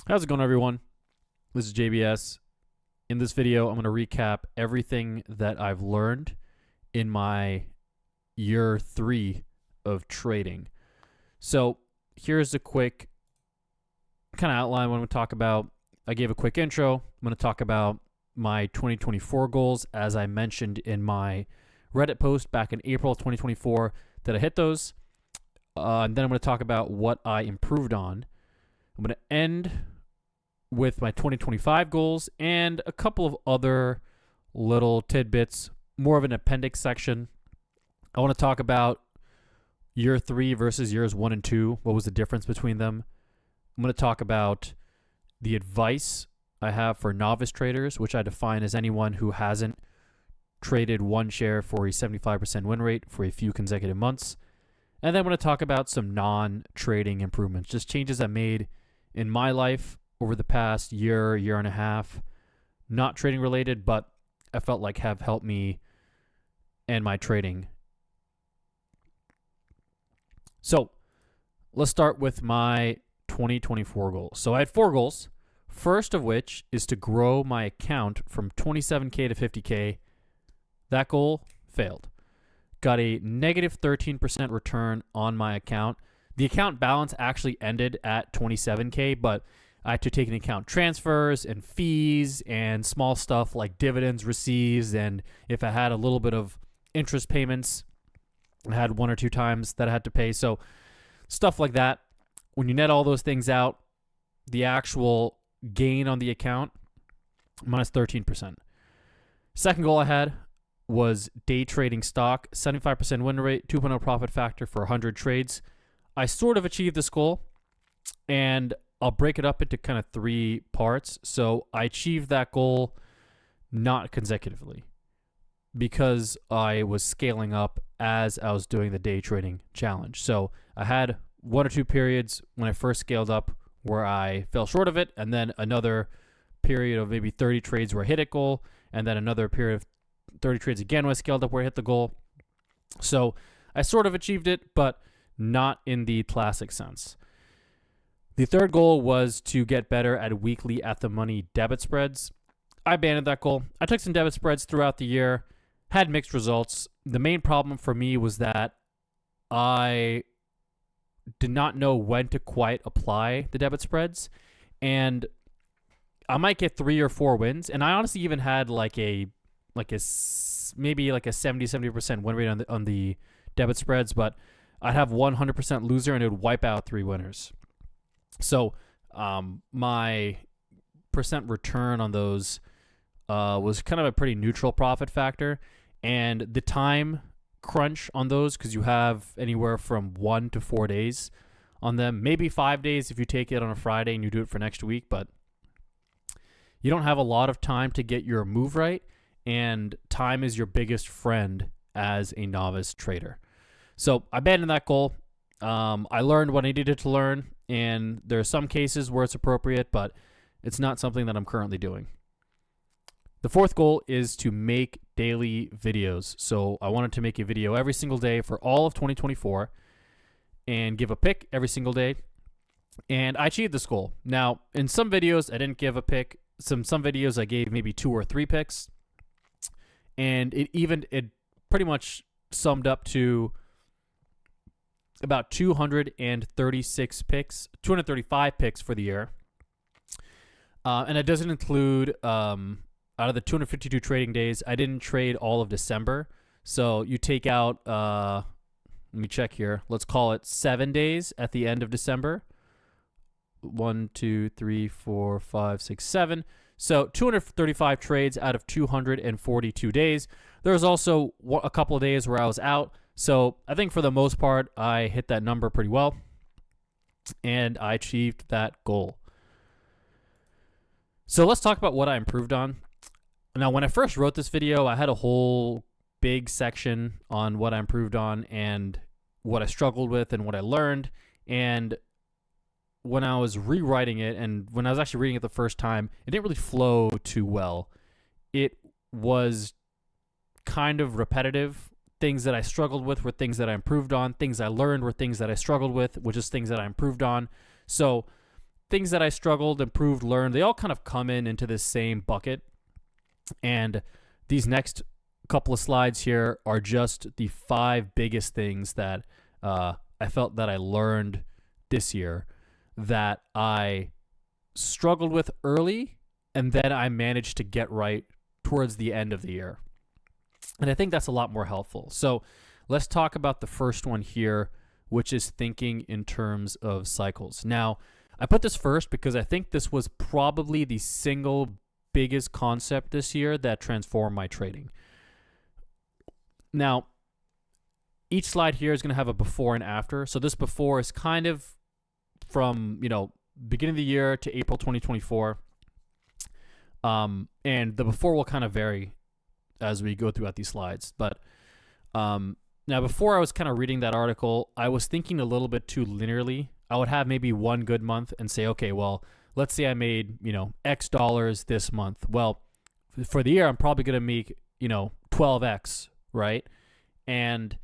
How's it going, everyone? This is JBS. In this video, I'm going to recap everything that I've learned in my year 3 of trading. So here's a quick kind of outline what I'm going to talk about. I gave a quick intro. I'm going to talk about my 2024 goals, as I mentioned in my Reddit post back in April of 2024 that I hit those. And then I'm going to talk about what I improved on. I'm going to end with my 2025 goals and a couple of other little tidbits, more of an appendix section. I want to talk about year 3 versus years 1 and 2. What was the difference between them? I'm going to talk about the advice I have for novice traders, which I define as anyone who hasn't traded one share for a 75% win rate for a few consecutive months. And then I'm going to talk about some non-trading improvements, just changes I made in my life over the past year and a half, not trading related, but I felt like have helped me and my trading. So let's start with my 2024 goals. So I had 4 goals. First of which is to grow my account from 27K to 50K. That goal failed. Got a negative 13% return on my account. The account balance actually ended at 27K, but I had to take into account transfers and fees and small stuff like dividends received, and if I had a little bit of interest payments, I had 1 or 2 times that I had to pay. So stuff like that. When you net all those things out, the actual gain on the account, minus 13%. Second goal I had was day trading stock, 75% win rate, 2.0 profit factor for 100 trades. I sort of achieved this goal, and I'll break it up into kind of 3 parts. So I achieved that goal not consecutively because I was scaling up as I was doing the day trading challenge. So I had 1 or 2 periods when I first scaled up where I fell short of it, and then another period of maybe 30 trades where I hit a goal, and then another period of 30 trades again when I scaled up where I hit the goal. So I sort of achieved it, but not in the classic sense. The third goal was to get better at weekly at-the-money debit spreads. I abandoned that goal. I took some debit spreads throughout the year, had mixed results. The main problem for me was that I did not know when to quite apply the debit spreads, and I might get 3 or 4 wins, and I honestly even had maybe like a 70% win rate on the debit spreads, but I'd have 100% loser and it would wipe out 3 winners. So my percent return on those was kind of a pretty neutral profit factor, and the time crunch on those, because you have anywhere from 1 to 4 days on them, maybe 5 days if you take it on a Friday and you do it for next week, but you don't have a lot of time to get your move right, and time is your biggest friend as a novice trader. So I abandoned that goal. I learned what I needed to learn, and there are some cases where it's appropriate, but it's not something that I'm currently doing. The fourth goal is to make daily videos. So I wanted to make a video every single day for all of 2024 and give a pick every single day. And I achieved this goal. Now, in some videos, I didn't give a pick. Some videos I gave maybe 2 or 3 picks. And it pretty much summed up to about 236 picks, 235 picks for the year. And it doesn't include, out of the 252 trading days, I didn't trade all of December. So you take out, let me check here. Let's call it 7 days at the end of December. 1, 2, 3, 4, 5, 6, 7. So 235 trades out of 242 days. There was also a couple of days where I was out. So I think for the most part, I hit that number pretty well, and I achieved that goal. So let's talk about what I improved on. Now, when I first wrote this video, I had a whole big section on what I improved on and what I struggled with and what I learned. And when I was rewriting it, and when I was actually reading it the first time, it didn't really flow too well. It was kind of repetitive. Things that I struggled with were things that I improved on. Things I learned were things that I struggled with, which is things that I improved on. So things that I struggled, improved, learned, they all kind of come into this same bucket. And these next couple of slides here are just the 5 biggest things that I felt that I learned this year that I struggled with early, and then I managed to get right towards the end of the year. And I think that's a lot more helpful. So let's talk about the first one here, which is thinking in terms of cycles. Now, I put this first because I think this was probably the single biggest concept this year that transformed my trading. Now, each slide here is going to have a before and after. So this before is kind of from, beginning of the year to April 2024. And the before will kind of vary as we go throughout these slides. But now, before I was kind of reading that article, I was thinking a little bit too linearly. I would have maybe one good month and say, okay, well, let's say I made, X dollars this month. Well, for the year, I'm probably going to make, 12X, right? And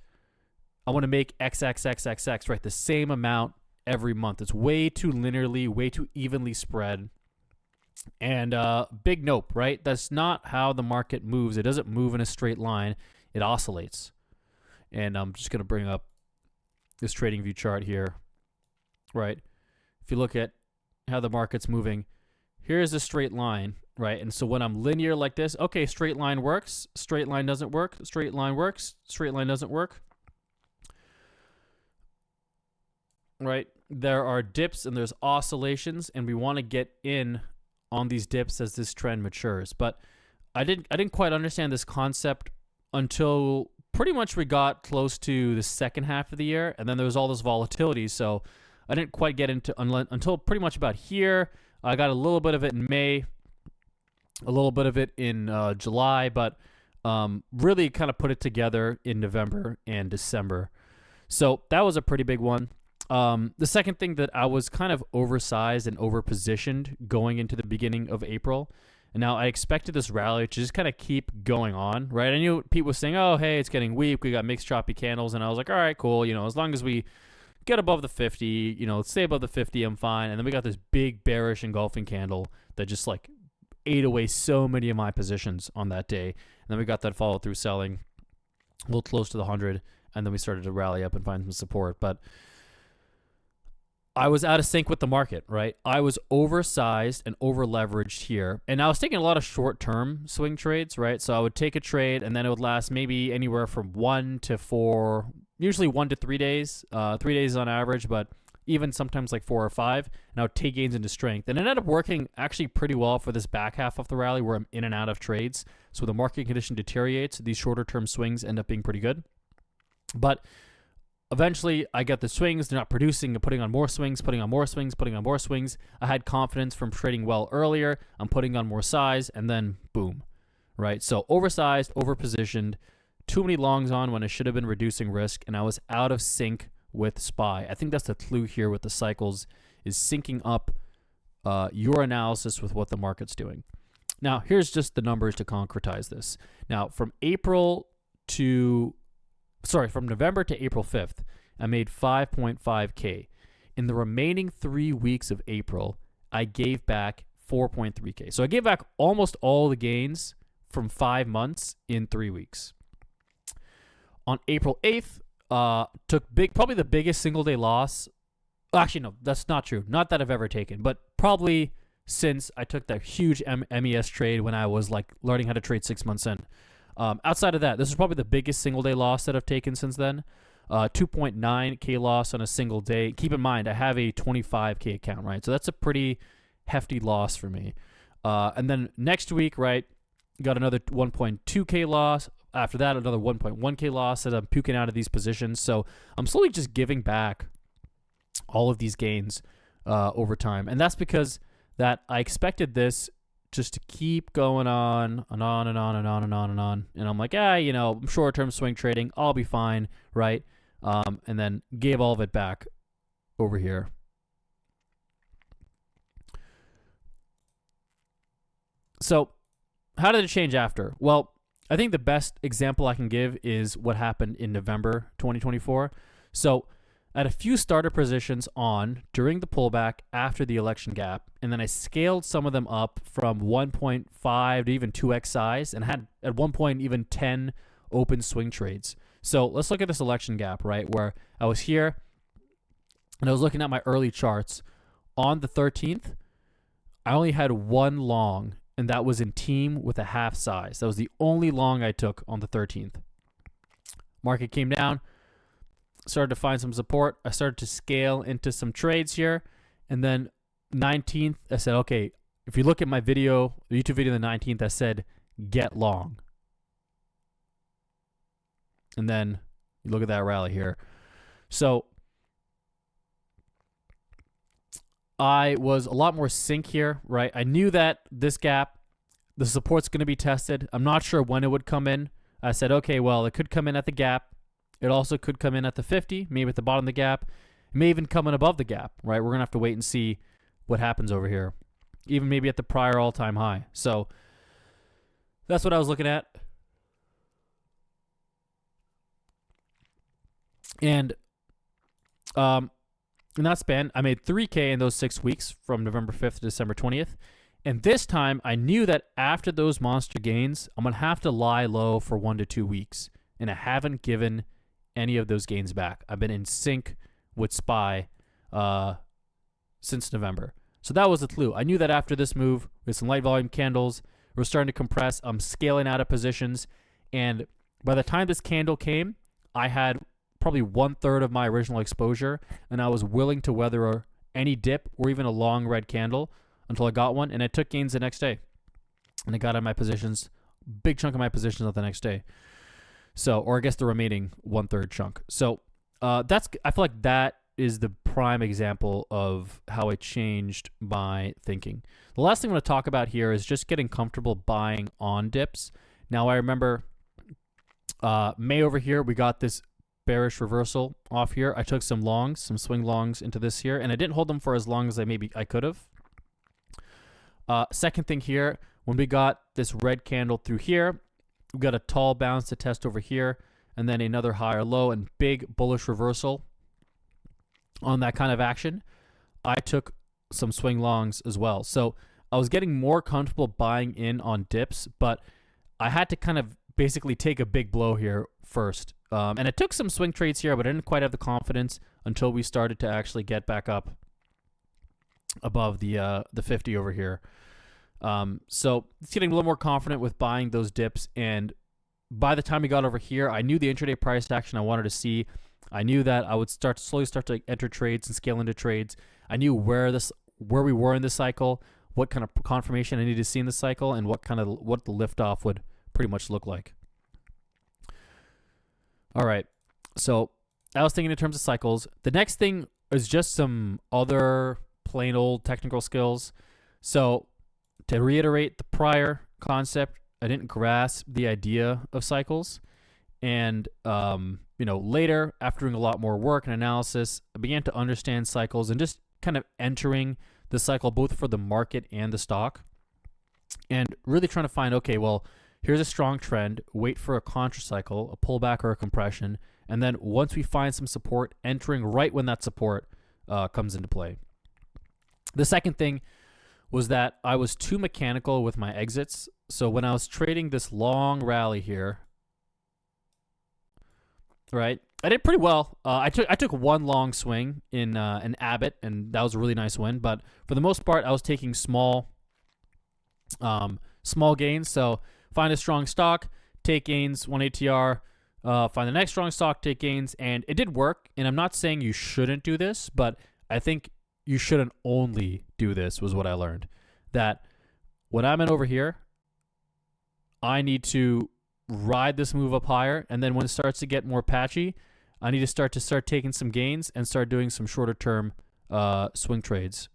I want to make XXXXX, right? The same amount every month. It's way too linearly, way too evenly spread. And big nope, right? That's not how the market moves. It doesn't move in a straight line. It oscillates. And I'm just going to bring up this trading view chart here, right? If you look at how the market's moving, here's a straight line, right? And so when I'm linear like this, okay, straight line works, straight line doesn't work, straight line works, straight line doesn't work, right? There are dips and there's oscillations, and we want to get in on these dips as this trend matures. But I didn't quite understand this concept until pretty much we got close to the second half of the year, and then there was all this volatility, so I didn't quite get into until pretty much about here. I got a little bit of it in May, a little bit of it in July, but really kind of put it together in November and December. So that was a pretty big one. The second thing that I was kind of oversized and overpositioned going into the beginning of April. And now I expected this rally to just kind of keep going on, right? I knew people were saying, oh, hey, it's getting weak. We got mixed choppy candles. And I was like, all right, cool. As long as we get above the 50, stay above the 50, I'm fine. And then we got this big bearish engulfing candle that just like ate away so many of my positions on that day. And then we got that follow through selling a little close to the 100. And then we started to rally up and find some support. But I was out of sync with the market, right? I was oversized and over leveraged here. And I was taking a lot of short-term swing trades, right? So I would take a trade and then it would last maybe anywhere from 1 to 4, usually 1 to 3 days, 3 days on average, but even sometimes like 4 or 5. And I would take gains into strength. And it ended up working actually pretty well for this back half of the rally where I'm in and out of trades. So the market condition deteriorates. These shorter-term swings end up being pretty good. But eventually, I got the swings. They're not producing. I'm putting on more swings, putting on more swings, putting on more swings. I had confidence from trading well earlier. I'm putting on more size, and then boom, right? So oversized, overpositioned, too many longs on when I should have been reducing risk, and I was out of sync with SPY. I think that's the clue here with the cycles, is syncing up your analysis with what the market's doing. Now, here's just the numbers to concretize this. Now, from November to April 5th, I made 5.5K. In the remaining 3 weeks of April, I gave back 4.3K. So I gave back almost all the gains from 5 months in 3 weeks. On April 8th, probably the biggest single day loss. Actually, no, that's not true. Not that I've ever taken, but probably since I took that huge MES trade when I was like learning how to trade 6 months in. Outside of that, this is probably the biggest single day loss that I've taken since then. 2.9K loss on a single day. Keep in mind, I have a 25K account, right? So that's a pretty hefty loss for me. And then next week, right, got another 1.2K loss. After that, another 1.1K loss as I'm puking out of these positions. So I'm slowly just giving back all of these gains over time. And that's because that I expected this just to keep going on and on and on and on and on and on. And I'm like, I'm short-term swing trading. I'll be fine, right? And then gave all of it back over here. So how did it change after? Well, I think the best example I can give is what happened in November 2024. So I had a few starter positions on during the pullback after the election gap, and then I scaled some of them up from 1.5 to even 2x size, and had at one point even 10 open swing trades. So let's look at this election gap, right, where I was here and I was looking at my early charts. On the 13th, I only had one long, and that was in team with a half size. That was the only long I took on the 13th. Market came down, started to find some support. I started to scale into some trades here. And then 19th, I said, okay, if you look at my video, the YouTube video on the 19th, I said, get long. And then you look at that rally here. So I was a lot more sync here, right? I knew that this gap, the support's going to be tested. I'm not sure when it would come in. I said, okay, well, it could come in at the gap. It also could come in at the 50, maybe at the bottom of the gap. It may even come in above the gap, right? We're going to have to wait and see what happens over here. Even maybe at the prior all-time high. So that's what I was looking at. And in that span, I made $3K in those 6 weeks from November 5th to December 20th. And this time, I knew that after those monster gains, I'm going to have to lie low for 1 to 2 weeks. And I haven't given any of those gains back. I've been in sync with SPY since November. So that was the clue. I knew that after this move, with some light volume candles, we're starting to compress. I'm scaling out of positions. And by the time this candle came, I had probably 1/3 of my original exposure, and I was willing to weather any dip or even a long red candle until I got one, and I took gains the next day. And I got in my positions, big chunk of my positions the next day. So, or I guess the remaining 1/3 chunk. So I feel like that is the prime example of how I changed my thinking. The last thing I'm going to talk about here is just getting comfortable buying on dips. Now, I remember May over here, we got this bearish reversal off here. I took some longs, some swing longs into this here, and I didn't hold them for as long as I could have. Second thing here, when we got this red candle through here, we got a tall bounce to test over here, and then another higher low and big bullish reversal on that kind of action. I took some swing longs as well. So I was getting more comfortable buying in on dips, but I had to kind of basically take a big blow here first. And I took some swing trades here, but I didn't quite have the confidence until we started to actually get back up above the 50 over here. So it's getting a little more confident with buying those dips. And by the time we got over here, I knew the intraday price action I wanted to see. I knew that I would slowly start to enter trades and scale into trades. I knew where we were in this cycle, what kind of confirmation I needed to see in the cycle, and what the liftoff would pretty much look like. All right, so I was thinking in terms of cycles. The next thing is just some other plain old technical skills. So to reiterate the prior concept, I didn't grasp the idea of cycles. And, later, after doing a lot more work and analysis, I began to understand cycles and just kind of entering the cycle both for the market and the stock. And really trying to find, okay, well, here's a strong trend, wait for a contra cycle, a pullback or a compression, and then once we find some support, entering right when that support comes into play. The second thing was that I was too mechanical with my exits. So when I was trading this long rally here, right, I did pretty well. I took one long swing in Abbott, and that was a really nice win. But for the most part, I was taking small gains. So find a strong stock, take gains, 1 ATR, find the next strong stock, take gains, and it did work. And I'm not saying you shouldn't do this, but I think you shouldn't only do this, was what I learned. That when I'm in over here, I need to ride this move up higher, and then when it starts to get more patchy, I need to start taking some gains and start doing some shorter term swing trades.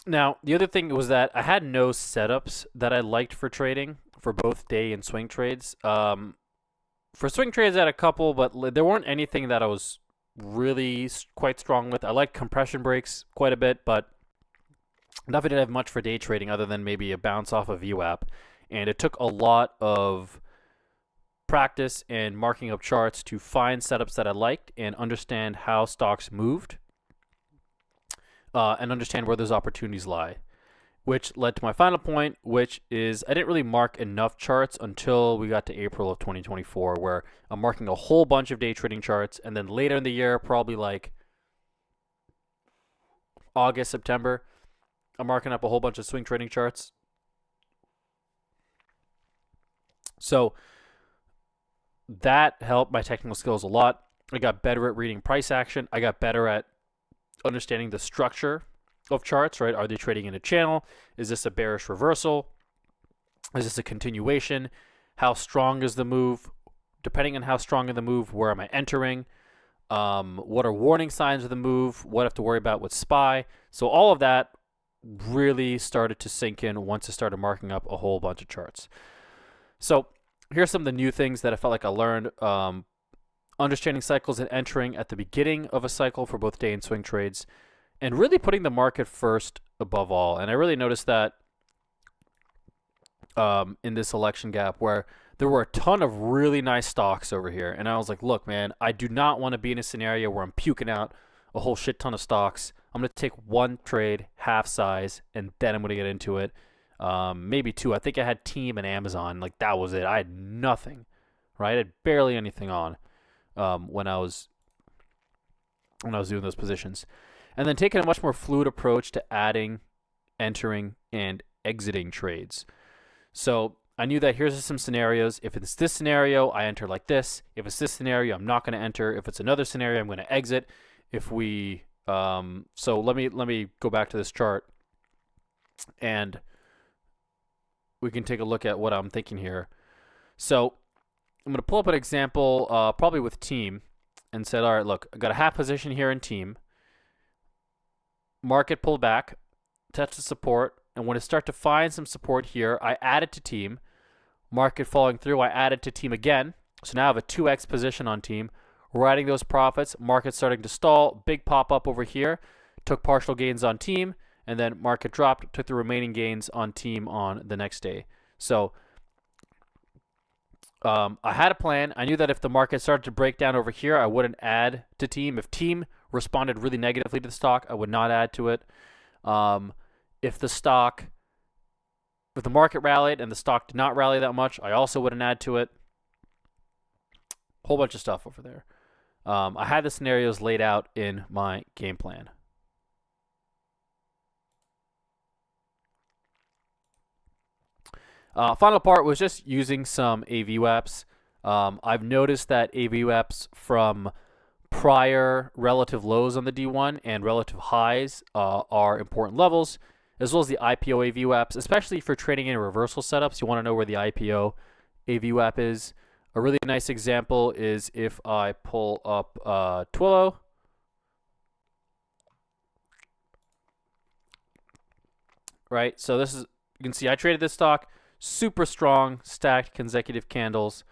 Now, the other thing was that I had no setups that I liked for trading for both day and swing trades. For swing trades, I had a couple, but there weren't anything that I was really quite strong with. I liked compression breaks quite a bit, but nothing did have much for day trading other than maybe a bounce off a VWAP. And it took a lot of practice and marking up charts to find setups that I liked and understand how stocks moved, and understand where those opportunities lie, which led to my final point, which is I didn't really mark enough charts until we got to April of 2024, where I'm marking a whole bunch of day trading charts, and then later in the year, probably like August, September, I'm marking up a whole bunch of swing trading charts. So that helped my technical skills a lot. I got better at reading price action. I got better at understanding the structure of charts, right? Are they trading in a channel? Is this a bearish reversal? Is this a continuation? How strong is the move? Depending on how strong is the move, where am I entering? What are warning signs of the move? What I have to worry about with SPY? So all of that really started to sink in once I started marking up a whole bunch of charts. So here's some of the new things that I felt like I learned. Understanding cycles and entering at the beginning of a cycle for both day and swing trades, and really putting the market first above all. And I really noticed that in this election gap, where there were a ton of really nice stocks over here. And I was like, look, man, I do not want to be in a scenario where I'm puking out a whole shit ton of stocks. I'm going to take one trade, half size, and then I'm going to get into it. Maybe two. I think I had Team and Amazon. Like, that was it. I had nothing, right? I had barely anything on when I was doing those positions. And then taking a much more fluid approach to adding, entering, and exiting trades. So I knew that here's some scenarios. If it's this scenario, I enter like this. If it's this scenario, I'm not going to enter. If it's another scenario, I'm going to exit. If we, so let me go back to this chart, and we can take a look at what I'm thinking here. So I'm going to pull up an example, probably with Team, and said, all right, look, I got a half position here in Team. Market pulled back, touched the support, and when it started to find some support here, I added to Team. Market falling through, I added to Team again. So now I have a 2x position on Team. We're adding those profits. Market starting to stall. Big pop up over here. Took partial gains on Team, and then market dropped. Took the remaining gains on Team on the next day. So I had a plan. I knew that if the market started to break down over here, I wouldn't add to Team. If Team responded really negatively to the stock, I would not add to it. If the market rallied and the stock did not rally that much, I also wouldn't add to it. Whole bunch of stuff over there. I had the scenarios laid out in my game plan. Final part was just using some AVWAPs. I've noticed that AVWAPs from prior relative lows on the D1 and relative highs are important levels, as well as the IPO AVWAPs, especially for trading in reversal setups. You want to know where the IPO AVWAP is. A really nice example is if I pull up Twilio. Right, so this is, you can see I traded this stock, super strong, stacked consecutive candles.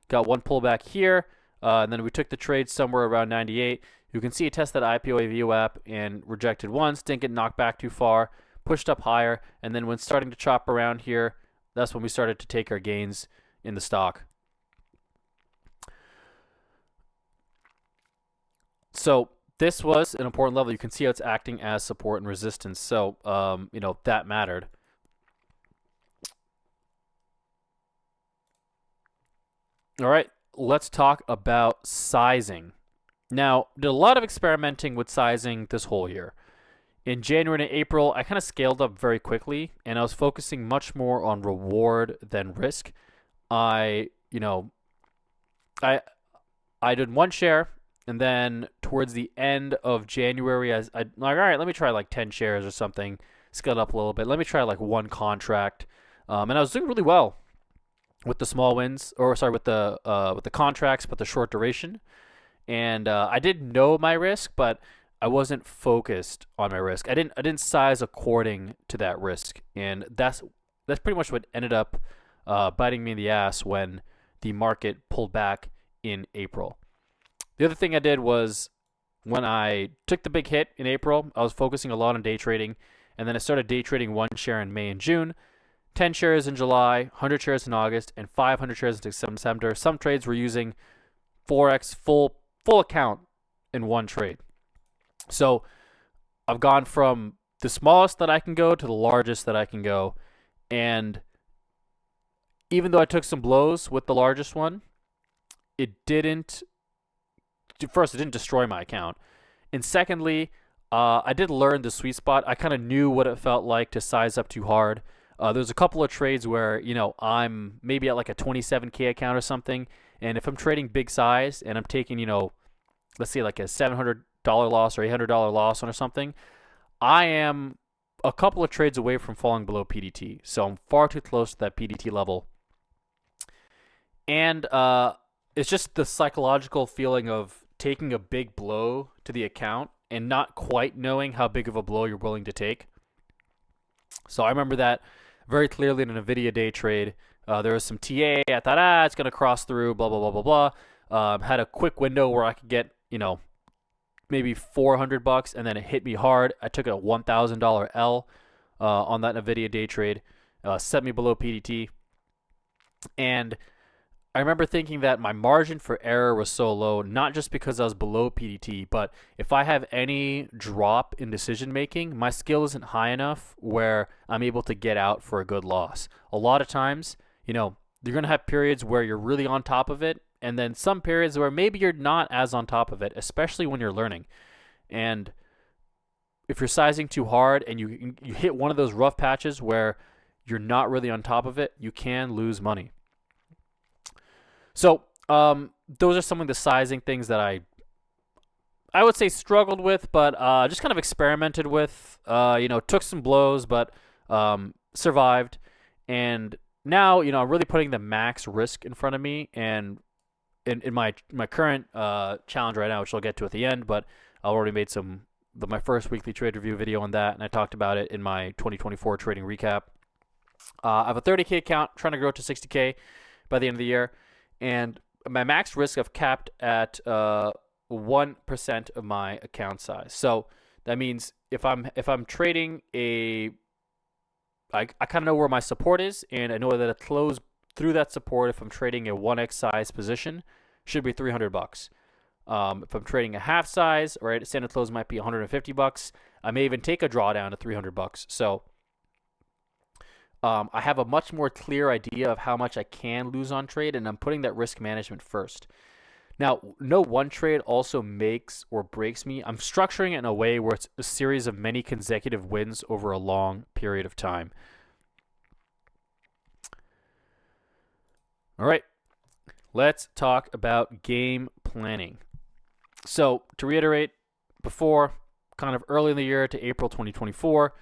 Got one pullback here, and then we took the trade somewhere around 98. You can see it tested that IPO AVWAP and rejected once, didn't get knocked back too far, pushed up higher, and then when starting to chop around here, that's when we started to take our gains in the stock. So this was an important level. You can see how it's acting as support and resistance. So, that mattered. All right, let's talk about sizing. Now, did a lot of experimenting with sizing this whole year. In January and April, I kind of scaled up very quickly, and I was focusing much more on reward than risk. I did one share, and then towards the end of January, I'm like, all right, let me try like 10 shares or something, scale it up a little bit. Let me try like one contract, and I was doing really well with the small wins, with the contracts, but the short duration. And I did know my risk, but I wasn't focused on my risk. I didn't size according to that risk, and that's pretty much what ended up biting me in the ass when the market pulled back in April. The other thing I did was when I took the big hit in April, I was focusing a lot on day trading, and then I started day trading one share in May and June. 10 shares in July, 100 shares in August, and 500 shares in September. Some trades were using 4x full account in one trade. So I've gone from the smallest that I can go to the largest that I can go. And even though I took some blows with the largest one, it didn't destroy my account. And secondly, I did learn the sweet spot. I kind of knew what it felt like to size up too hard. There's a couple of trades where, I'm maybe at like a 27K account or something. And if I'm trading big size and I'm taking, let's say like a $700 loss or $800 loss on or something, I am a couple of trades away from falling below PDT. So I'm far too close to that PDT level. And it's just the psychological feeling of taking a big blow to the account and not quite knowing how big of a blow you're willing to take. So I remember that very clearly in an NVIDIA day trade. There was some TA. I thought, it's going to cross through, blah, blah, blah, blah, blah. Had a quick window where I could get, maybe $400, and then it hit me hard. I took a $1,000 L on that NVIDIA day trade, set me below PDT. And I remember thinking that my margin for error was so low, not just because I was below PDT, but if I have any drop in decision making, my skill isn't high enough where I'm able to get out for a good loss. A lot of times, you're going to have periods where you're really on top of it, and then some periods where maybe you're not as on top of it, especially when you're learning. And if you're sizing too hard and you hit one of those rough patches where you're not really on top of it, you can lose money. So those are some of the sizing things that I would say struggled with, but just kind of experimented with. Took some blows, but survived. And now, I'm really putting the max risk in front of me. And in my current challenge right now, which I'll get to at the end, but I already made my first weekly trade review video on that, and I talked about it in my 2024 trading recap. I have a 30K account, trying to grow to 60K by the end of the year. And my max risk I've capped at 1% of my account size. So that means if I'm trading I kind of know where my support is, and I know that a close through that support, if I'm trading a 1x size position, should be $300. If I'm trading a half size, right, standard close might be $150. I may even take a drawdown to $300. So I have a much more clear idea of how much I can lose on trade, and I'm putting that risk management first. Now, no one trade also makes or breaks me. I'm structuring it in a way where it's a series of many consecutive wins over a long period of time. All right, let's talk about game planning. So to reiterate, before kind of early in the year to April 2024,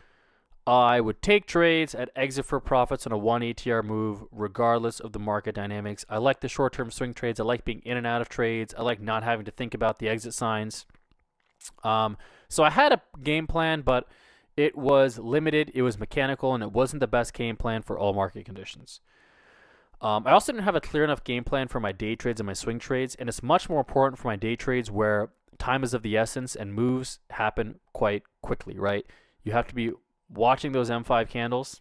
I would take trades at exit for profits on a 1 ATR move regardless of the market dynamics. I like the short-term swing trades. I like being in and out of trades. I like not having to think about the exit signs. So I had a game plan, but it was limited, it was mechanical, and it wasn't the best game plan for all market conditions. I also didn't have a clear enough game plan for my day trades and my swing trades, and it's much more important for my day trades where time is of the essence and moves happen quite quickly, right? You have to be watching those M5 candles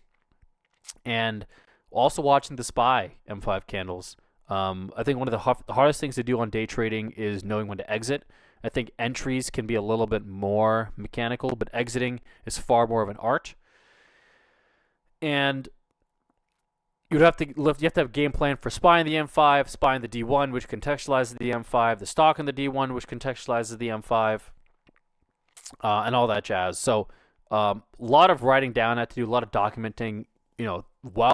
and also watching the SPY M5 candles. I think one of the hardest things to do on day trading is knowing when to exit. I think entries can be a little bit more mechanical, but exiting is far more of an art. And you have to have a game plan for SPY in the M5, SPY in the D1, which contextualizes the M5, the stock in the D1, which contextualizes the M5, and all that jazz. So a lot of writing down I had to do, a lot of documenting, while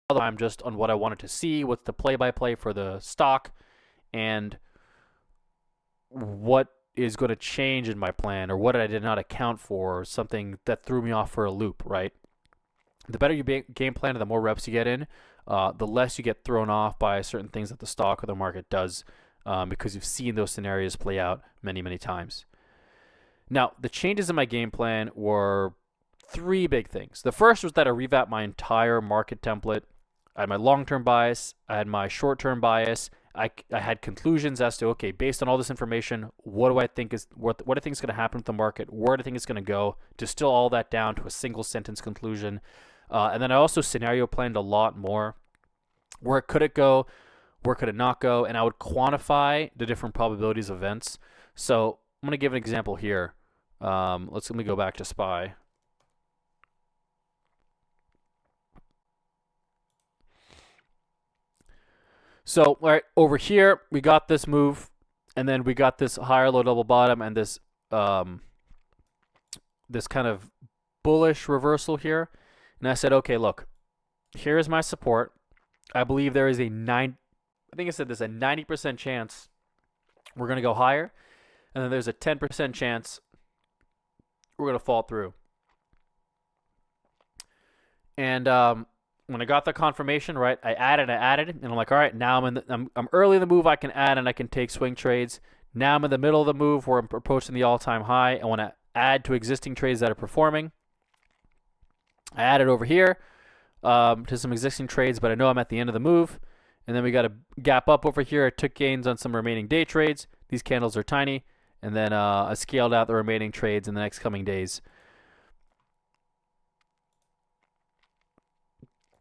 I'm just on what I wanted to see, what's the play-by-play for the stock, and what is going to change in my plan, or what I did not account for, or something that threw me off for a loop, right? The better your game plan and the more reps you get in, the less you get thrown off by certain things that the stock or the market does, because you've seen those scenarios play out many, many times. Now, the changes in my game plan were three big things. The first was that I revamped my entire market template. I had my long-term bias, I had my short-term bias, I had conclusions as to, okay, based on all this information, what do I think is what I think is going to happen with the market, where do I think it's going to go, distill all that down to a single sentence conclusion. And then I also scenario planned a lot more. Where could it go? Where could it not go? And I would quantify the different probabilities of events. So I'm going to give an example here. Let me go back to SPY. So over here, we got this move, and then we got this higher low double bottom and this this kind of bullish reversal here. And I said, okay, look, here is my support. I believe there is a 90% chance we're going to go higher, and then there's a 10% chance we're going to fall through. And when I got the confirmation, right, I added, and I'm like, all right, now I'm early in the move. I can add and I can take swing trades. Now I'm in the middle of the move where I'm approaching the all-time high. I want to add to existing trades that are performing. I added over here to some existing trades, but I know I'm at the end of the move. And then we got a gap up over here. I took gains on some remaining day trades. These candles are tiny. And then I scaled out the remaining trades in the next coming days.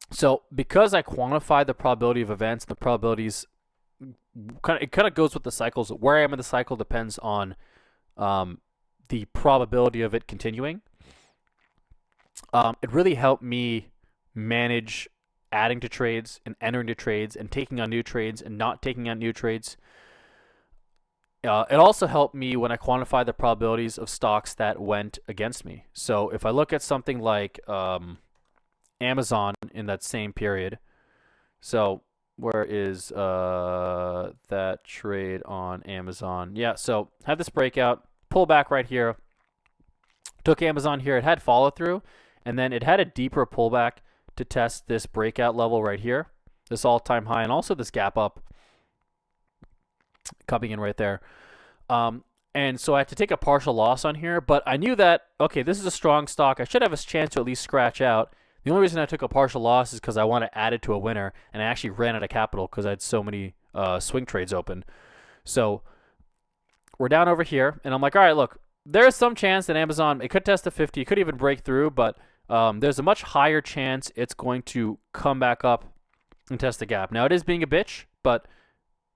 So because I quantified the probability of events, the probabilities it kind of goes with the cycles. Where I am in the cycle depends on the probability of it continuing. It really helped me manage adding to trades and entering to trades and taking on new trades and not taking on new trades. It also helped me when I quantified the probabilities of stocks that went against me. So if I look at something like Amazon in that same period, so where is that trade on Amazon? Yeah, so had this breakout, pull back right here, took Amazon here. It had follow through, and then it had a deeper pullback to test this breakout level right here, this all-time high, and also this gap up coming in right there. And so I had to take a partial loss on here, but I knew that, okay, this is a strong stock. I should have a chance to at least scratch out. The only reason I took a partial loss is because I want to add it to a winner, and I actually ran out of capital because I had so many swing trades open. So we're down over here, and I'm like, all right, look, there's some chance that Amazon, it could test the 50, it could even break through, but there's a much higher chance it's going to come back up and test the gap. Now, it is being a bitch, but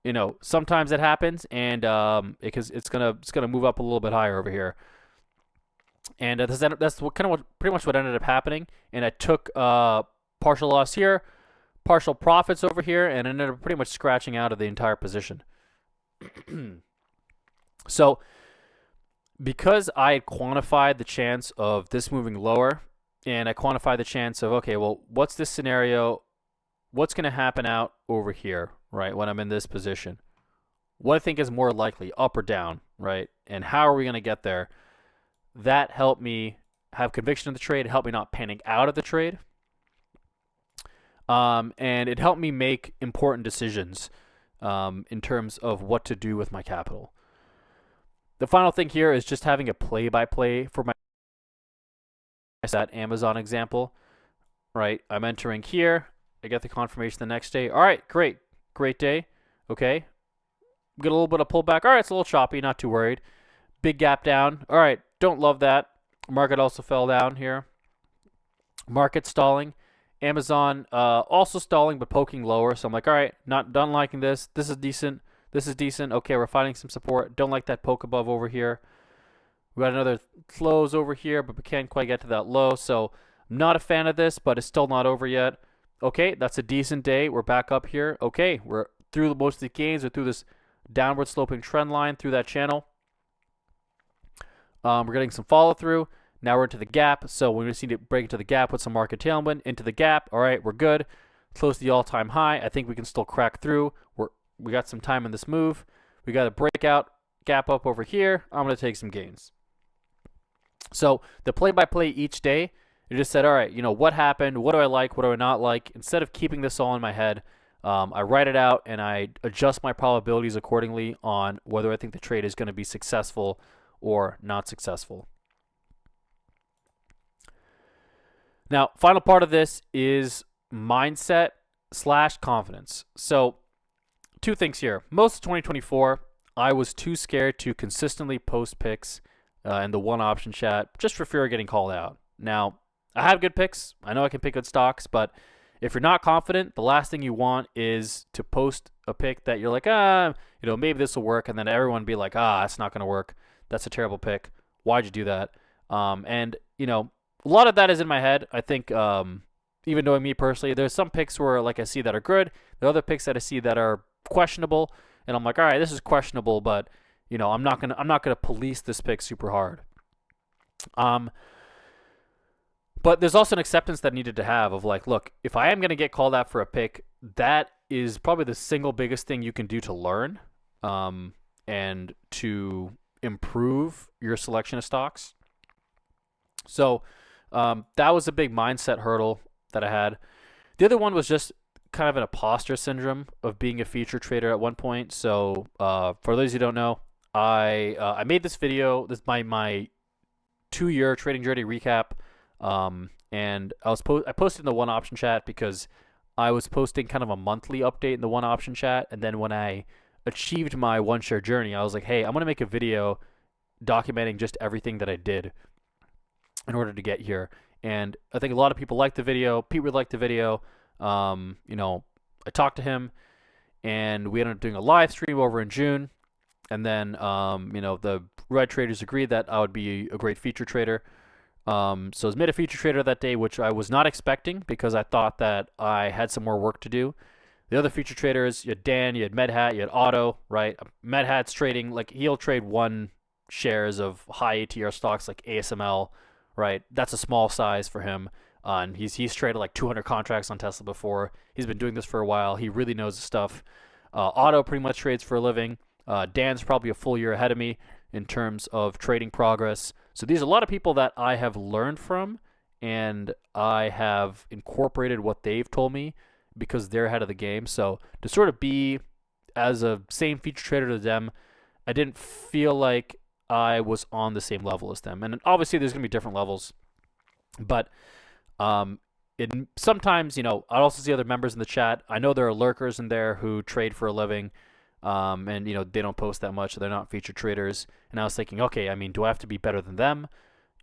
you know, sometimes it happens, and because it's gonna move up a little bit higher over here. And that's pretty much what ended up happening. And I took partial loss here, partial profits over here, and ended up pretty much scratching out of the entire position. So because I had quantified the chance of this moving lower, and I quantified the chance of, okay, well, what's this scenario? What's going to happen out over here, right, when I'm in this position? What I think is more likely, up or down, right? And how are we going to get there? That helped me have conviction of the trade. It helped me not panic out of the trade. And it helped me make important decisions in terms of what to do with my capital. The final thing here is just having a play-by-play for my that Amazon example, right? I'm entering here. I get the confirmation the next day. All right, great day. Okay, get a little bit of pullback. All right, it's a little choppy, not too worried. Big gap down. All right, don't love that. Market also fell down here. Market stalling. Amazon also stalling, but poking lower. So I'm like, all right, not done liking this. This is decent. This is decent. Okay, we're finding some support. Don't like that poke above over here. We got another close over here, but we can't quite get to that low. So I'm not a fan of this, but it's still not over yet. Okay, that's a decent day. We're back up here. Okay, we're through most of the gains. We're through this downward sloping trend line through that channel. We're getting some follow through. Now we're into the gap. So we just need to break into the gap with some market tailwind into the gap. All right, we're good. Close to the all-time high. I think we can still crack through. We got some time in this move. We got a breakout gap up over here. I'm going to take some gains. So the play-by-play each day, it just said, all right, you know, what happened? What do I like? What do I not like? Instead of keeping this all in my head, I write it out and I adjust my probabilities accordingly on whether I think the trade is going to be successful or not successful. Now, final part of this is mindset/confidence. So two things here. Most of 2024, I was too scared to consistently post picks in the one option chat just for fear of getting called out. Now, I have good picks. I know I can pick good stocks, but if you're not confident, the last thing you want is to post a pick that you're like, maybe this will work, and then everyone be like, it's not going to work. That's a terrible pick. Why'd you do that? And a lot of that is in my head. I think, even knowing me personally, there's some picks where like I see that are good. There are other picks that I see that are questionable, and I'm like, all right, this is questionable, but I'm not gonna police this pick super hard. But there's also an acceptance that I needed to have of like, look, if I am going to get called out for a pick, that is probably the single biggest thing you can do to learn and to improve your selection of stocks. So that was a big mindset hurdle that I had. The other one was just kind of an imposter syndrome of being a feature trader at one point. So for those who don't know, I made this video. This is my 2-year trading journey recap. And I posted in the one option chat because I was posting kind of a monthly update in the one option chat. And then when I achieved my one share journey, I was like, hey, I'm going to make a video documenting just everything that I did in order to get here. And I think a lot of people liked the video. Pete really liked the video. I talked to him and we ended up doing a live stream over in June. And then, the red traders agreed that I would be a great feature trader. So I was made a feature trader that day, which I was not expecting because I thought that I had some more work to do. The other feature traders, you had Dan, you had MedHat, you had Otto, right? MedHat's trading, like he'll trade 1 shares of high ATR stocks like ASML, right? That's a small size for him. And he's traded like 200 contracts on Tesla before. He's been doing this for a while. He really knows the stuff. Otto pretty much trades for a living. Dan's probably a full year ahead of me in terms of trading progress. So these are a lot of people that I have learned from, and I have incorporated what they've told me because they're ahead of the game. So to sort of be as a same feature trader to them, I didn't feel like I was on the same level as them. And obviously there's going to be different levels, but sometimes, I also see other members in the chat. I know there are lurkers in there who trade for a living. And they don't post that much, so they're not featured traders. And I was thinking, okay, do I have to be better than them?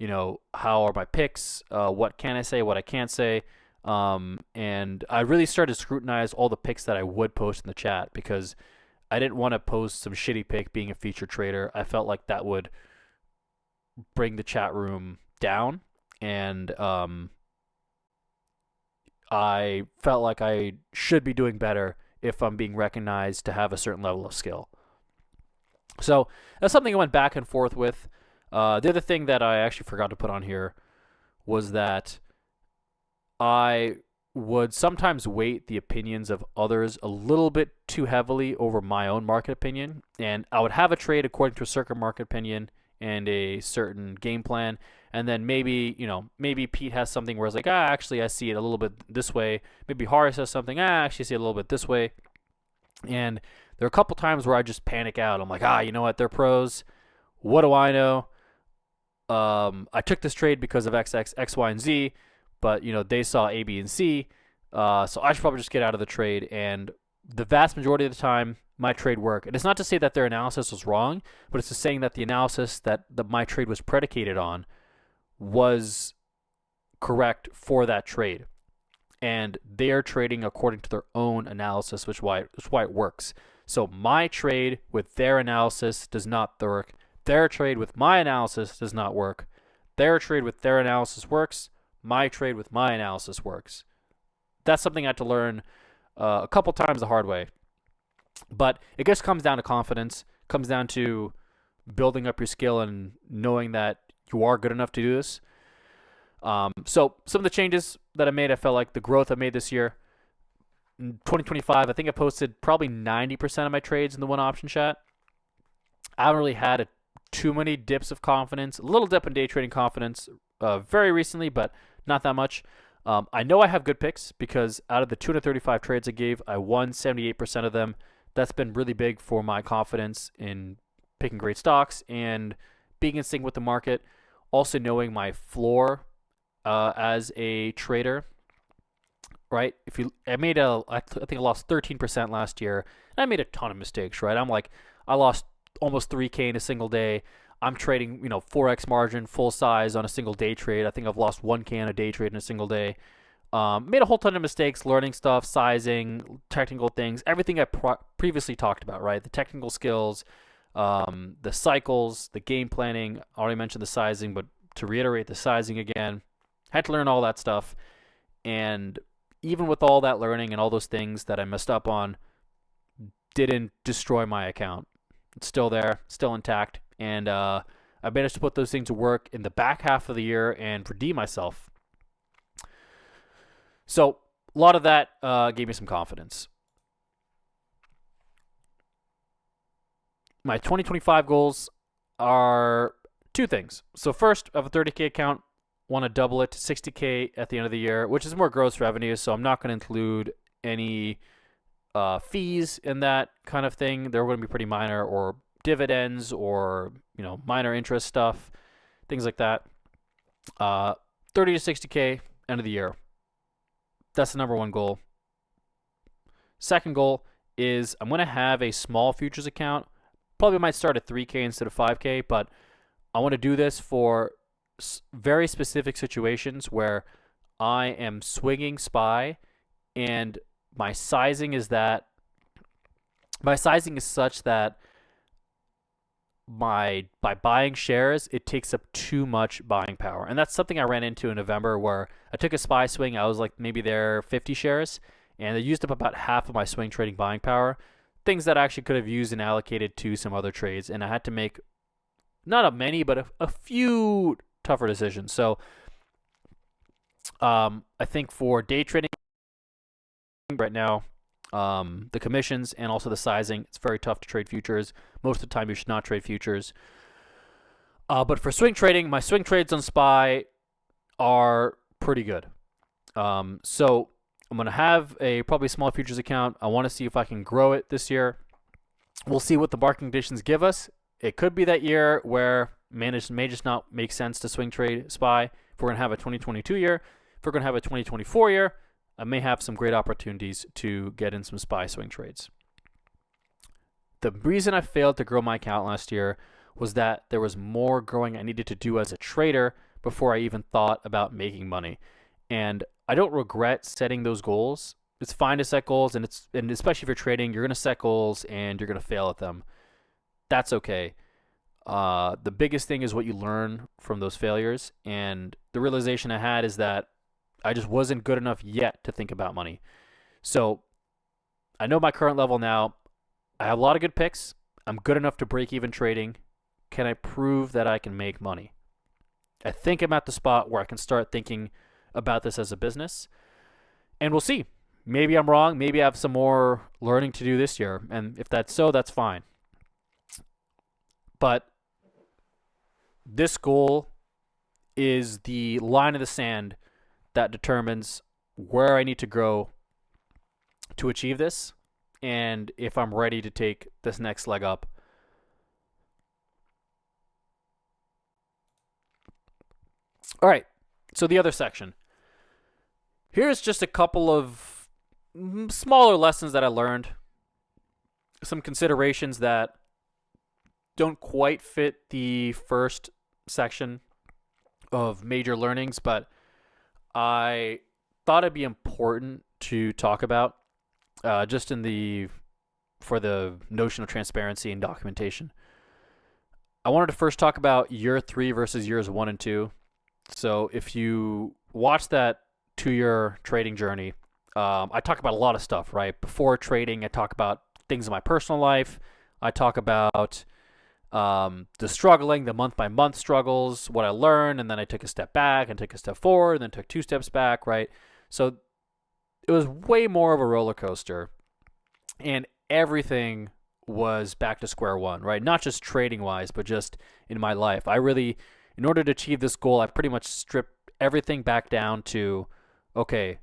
How are my picks? What can I say? What I can't say? And I really started to scrutinize all the picks that I would post in the chat because I didn't want to post some shitty pick being a featured trader. I felt like that would bring the chat room down, and I felt like I should be doing better if I'm being recognized to have a certain level of skill. So that's something I went back and forth with. The other thing that I actually forgot to put on here was that I would sometimes weight the opinions of others a little bit too heavily over my own market opinion. And I would have a trade according to a certain market opinion and a certain game plan. And then maybe Pete has something where it's like, actually I see it a little bit this way. Maybe Horace has something, I actually see it a little bit this way. And there are a couple times where I just panic out. I'm like, you know what? They're pros. What do I know? I took this trade because of X, Y, and Z, but they saw A, B, and C. So I should probably just get out of the trade. And the vast majority of the time, my trade worked. And it's not to say that their analysis was wrong, but it's just saying that the analysis that my trade was predicated on was correct for that trade. And they're trading according to their own analysis, which is why it works. So my trade with their analysis does not work. Their trade with my analysis does not work. Their trade with their analysis works. My trade with my analysis works. That's something I had to learn a couple times the hard way. But it just comes down to confidence, comes down to building up your skill and knowing that you are good enough to do this. So some of the changes that I made, I felt like the growth I made this year, in 2025, I think I posted probably 90% of my trades in the one option chat. I haven't really had too many dips of confidence, a little dip in day trading confidence very recently, but not that much. I know I have good picks because out of the 235 trades I gave, I won 78% of them. That's been really big for my confidence in picking great stocks and being in sync with the market. Also knowing my floor as a trader, right? I think I lost 13% last year, and I made a ton of mistakes, right? I lost almost 3K in a single day. I'm trading, 4x margin, full size on a single day trade. I think I've lost 1K on a day trade in a single day. Made a whole ton of mistakes, learning stuff, sizing, technical things, everything I previously talked about, right? The technical skills, the cycles, the game planning. I already mentioned the sizing, but to reiterate the sizing again, had to learn all that stuff. And even with all that learning and all those things that I messed up on, didn't destroy my account. It's still there, still intact. And I managed to put those things to work in the back half of the year and redeem myself. So a lot of that gave me some confidence. My 2025 goals are two things. So first, I have a 30K account, want to double it to 60K at the end of the year, which is more gross revenue. So I'm not going to include any fees in that kind of thing. They're going to be pretty minor, or dividends, or minor interest stuff, things like that. 30 to 60K end of the year. That's the number one goal. Second goal is I'm going to have a small futures account. Probably might start at 3K instead of 5K, but I want to do this for very specific situations where I am swinging SPY, and my sizing is such that by buying shares, it takes up too much buying power. And that's something I ran into in November, where I took a SPY swing. I was like maybe there 50 shares, and it used up about half of my swing trading buying power. Things that I actually could have used and allocated to some other trades. And I had to make not many, but a few tougher decisions. So I think for day trading right now, the commissions and also the sizing, it's very tough to trade futures. Most of the time you should not trade futures. But for swing trading, my swing trades on SPY are pretty good. So I'm going to have a probably small futures account. I want to see if I can grow it this year. We'll see what the market conditions give us. It could be that year where may just not make sense to swing trade SPY. If we're going to have a 2022 year, if we're going to have a 2024 year, I may have some great opportunities to get in some SPY swing trades. The reason I failed to grow my account last year was that there was more growing I needed to do as a trader before I even thought about making money. And I don't regret setting those goals. It's fine to set goals, and especially if you're trading, you're going to set goals and you're going to fail at them. That's okay. The biggest thing is what you learn from those failures. And the realization I had is that I just wasn't good enough yet to think about money. So I know my current level now. I have a lot of good picks. I'm good enough to break even trading. Can I prove that I can make money? I think I'm at the spot where I can start thinking about this as a business. And we'll see. Maybe I'm wrong. Maybe I have some more learning to do this year. And if that's so, that's fine. But this goal is the line of the sand that determines where I need to grow to achieve this, and if I'm ready to take this next leg up. All right, so the other section. Here's just a couple of smaller lessons that I learned, some considerations that don't quite fit the first section of major learnings, but I thought it'd be important to talk about just for the notion of transparency and documentation. I wanted to first talk about year 3 versus years 1 and 2. So if you watch that 2-year trading journey, I talk about a lot of stuff, right? Before trading, I talk about things in my personal life. I talk about the struggling, the month-by-month struggles, what I learned, and then I took a step back and took a step forward and then took 2 steps back, right? So it was way more of a roller coaster, and everything was back to square one, right? Not just trading-wise, but just in my life. In order to achieve this goal, I pretty much stripped everything back down to, okay,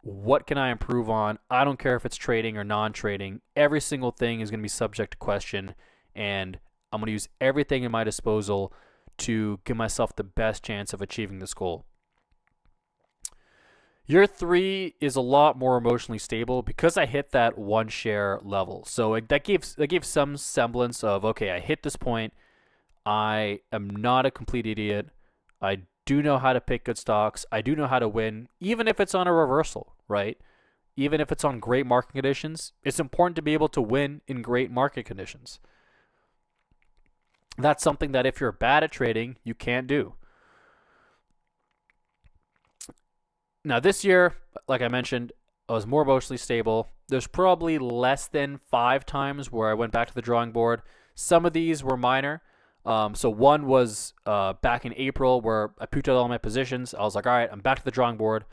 what can I improve on? I don't care if it's trading or non-trading. Every single thing is going to be subject to question, and I'm going to use everything in my disposal to give myself the best chance of achieving this goal. Year 3 is a lot more emotionally stable because I hit that 1 share level. So that gave some semblance of, okay, I hit this point. I am not a complete idiot. I do know how to pick good stocks. I do know how to win, even if it's on a reversal, right? Even if it's on great market conditions, it's important to be able to win in great market conditions. That's something that if you're bad at trading, you can't do. Now, this year, like I mentioned, I was more emotionally stable. There's probably less than 5 times where I went back to the drawing board. Some of these were minor. So one was back in April where I pooped out all my positions. I was like, all right, I'm back to the drawing board,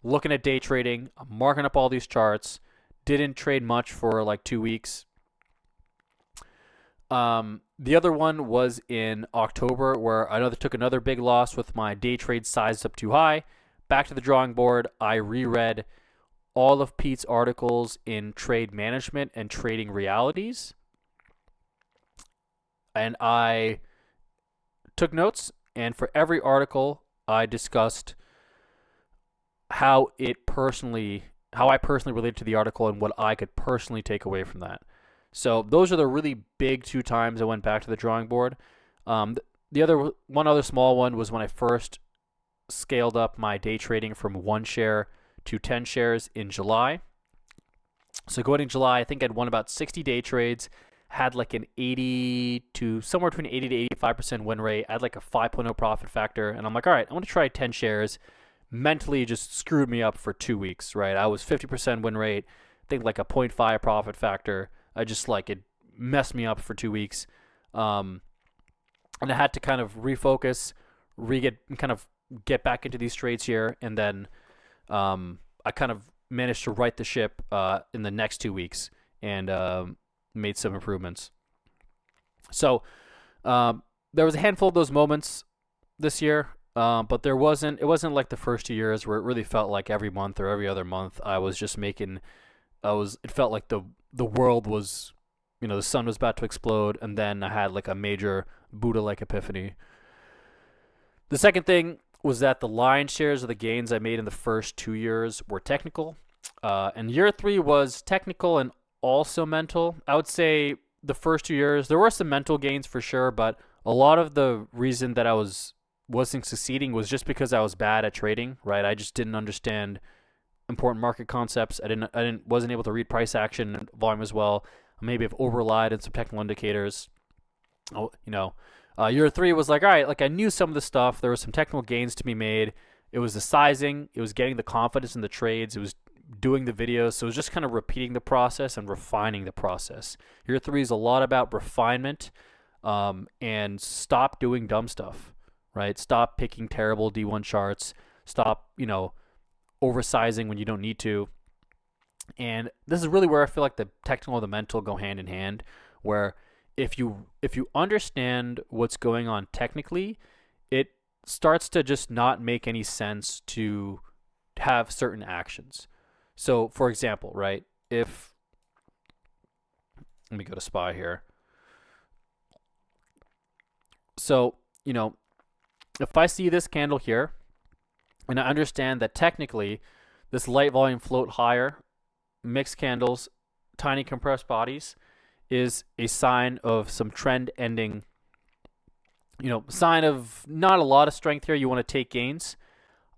looking at day trading. I'm marking up all these charts. Didn't trade much for like 2 weeks. The other one was in October where I took another big loss with my day trade sized up too high. Back to the drawing board. I reread all of Pete's articles in Trade Management and Trading Realities. And I took notes, and for every article, I discussed how I personally related to the article and what I could personally take away from that. So those are the really big 2 times I went back to the drawing board. One other small one was when I first scaled up my day trading from 1 share to 10 shares in July. So going in July, I think I'd won about 60 day trades, had like an 80 to somewhere between 80 to 85% win rate. I had like a 5.0 profit factor, and I'm like, all right, I want to try 10 shares. Mentally just screwed me up for 2 weeks, right? I was 50% win rate, I think like a 0.5 profit factor. I just like it messed me up for 2 weeks. And I had to kind of refocus, get back into these trades here, and then I kind of managed to right the ship in the next 2 weeks and made some improvements. So there was a handful of those moments this year, but it wasn't like the first 2 years where it really felt like every month or every other month I was just it felt like the world was, the sun was about to explode, and then I had like a major Buddha-like epiphany. The second thing was that the lion's shares of the gains I made in the first 2 years were technical. And year 3 was technical and also mental. I would say the first 2 years, there were some mental gains for sure, but a lot of the reason that I wasn't succeeding was just because I was bad at trading, right? I just didn't understand important market concepts. Wasn't able to read price action and volume as well. Maybe I've over-relied on some technical indicators. Year 3 was like, all right, like I knew some of the stuff. There was some technical gains to be made. It was the sizing. It was getting the confidence in the trades. It was doing the videos. So it was just kind of repeating the process and refining the process. Year 3 is a lot about refinement and stop doing dumb stuff, right? Stop picking terrible D1 charts. Stop, oversizing when you don't need to. And this is really where I feel like the technical and the mental go hand in hand, where if you understand what's going on technically, it starts to just not make any sense to have certain actions. So, for example, right, let me go to SPY here. So, if I see this candle here, and I understand that technically this light volume float higher, mixed candles, tiny compressed bodies, is a sign of some trend ending, sign of not a lot of strength here. You want to take gains.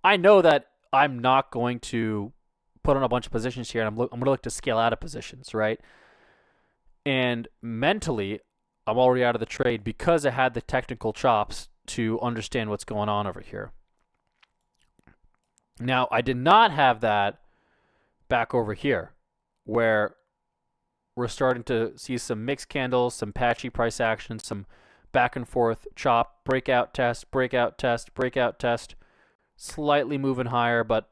I know that I'm not going to put on a bunch of positions here, and I'm going to look to scale out of positions, right? And mentally, I'm already out of the trade because I had the technical chops to understand what's going on over here. Now, I did not have that back over here, where we're starting to see some mixed candles, some patchy price action, some back and forth chop, breakout test, breakout test, breakout test, slightly moving higher, but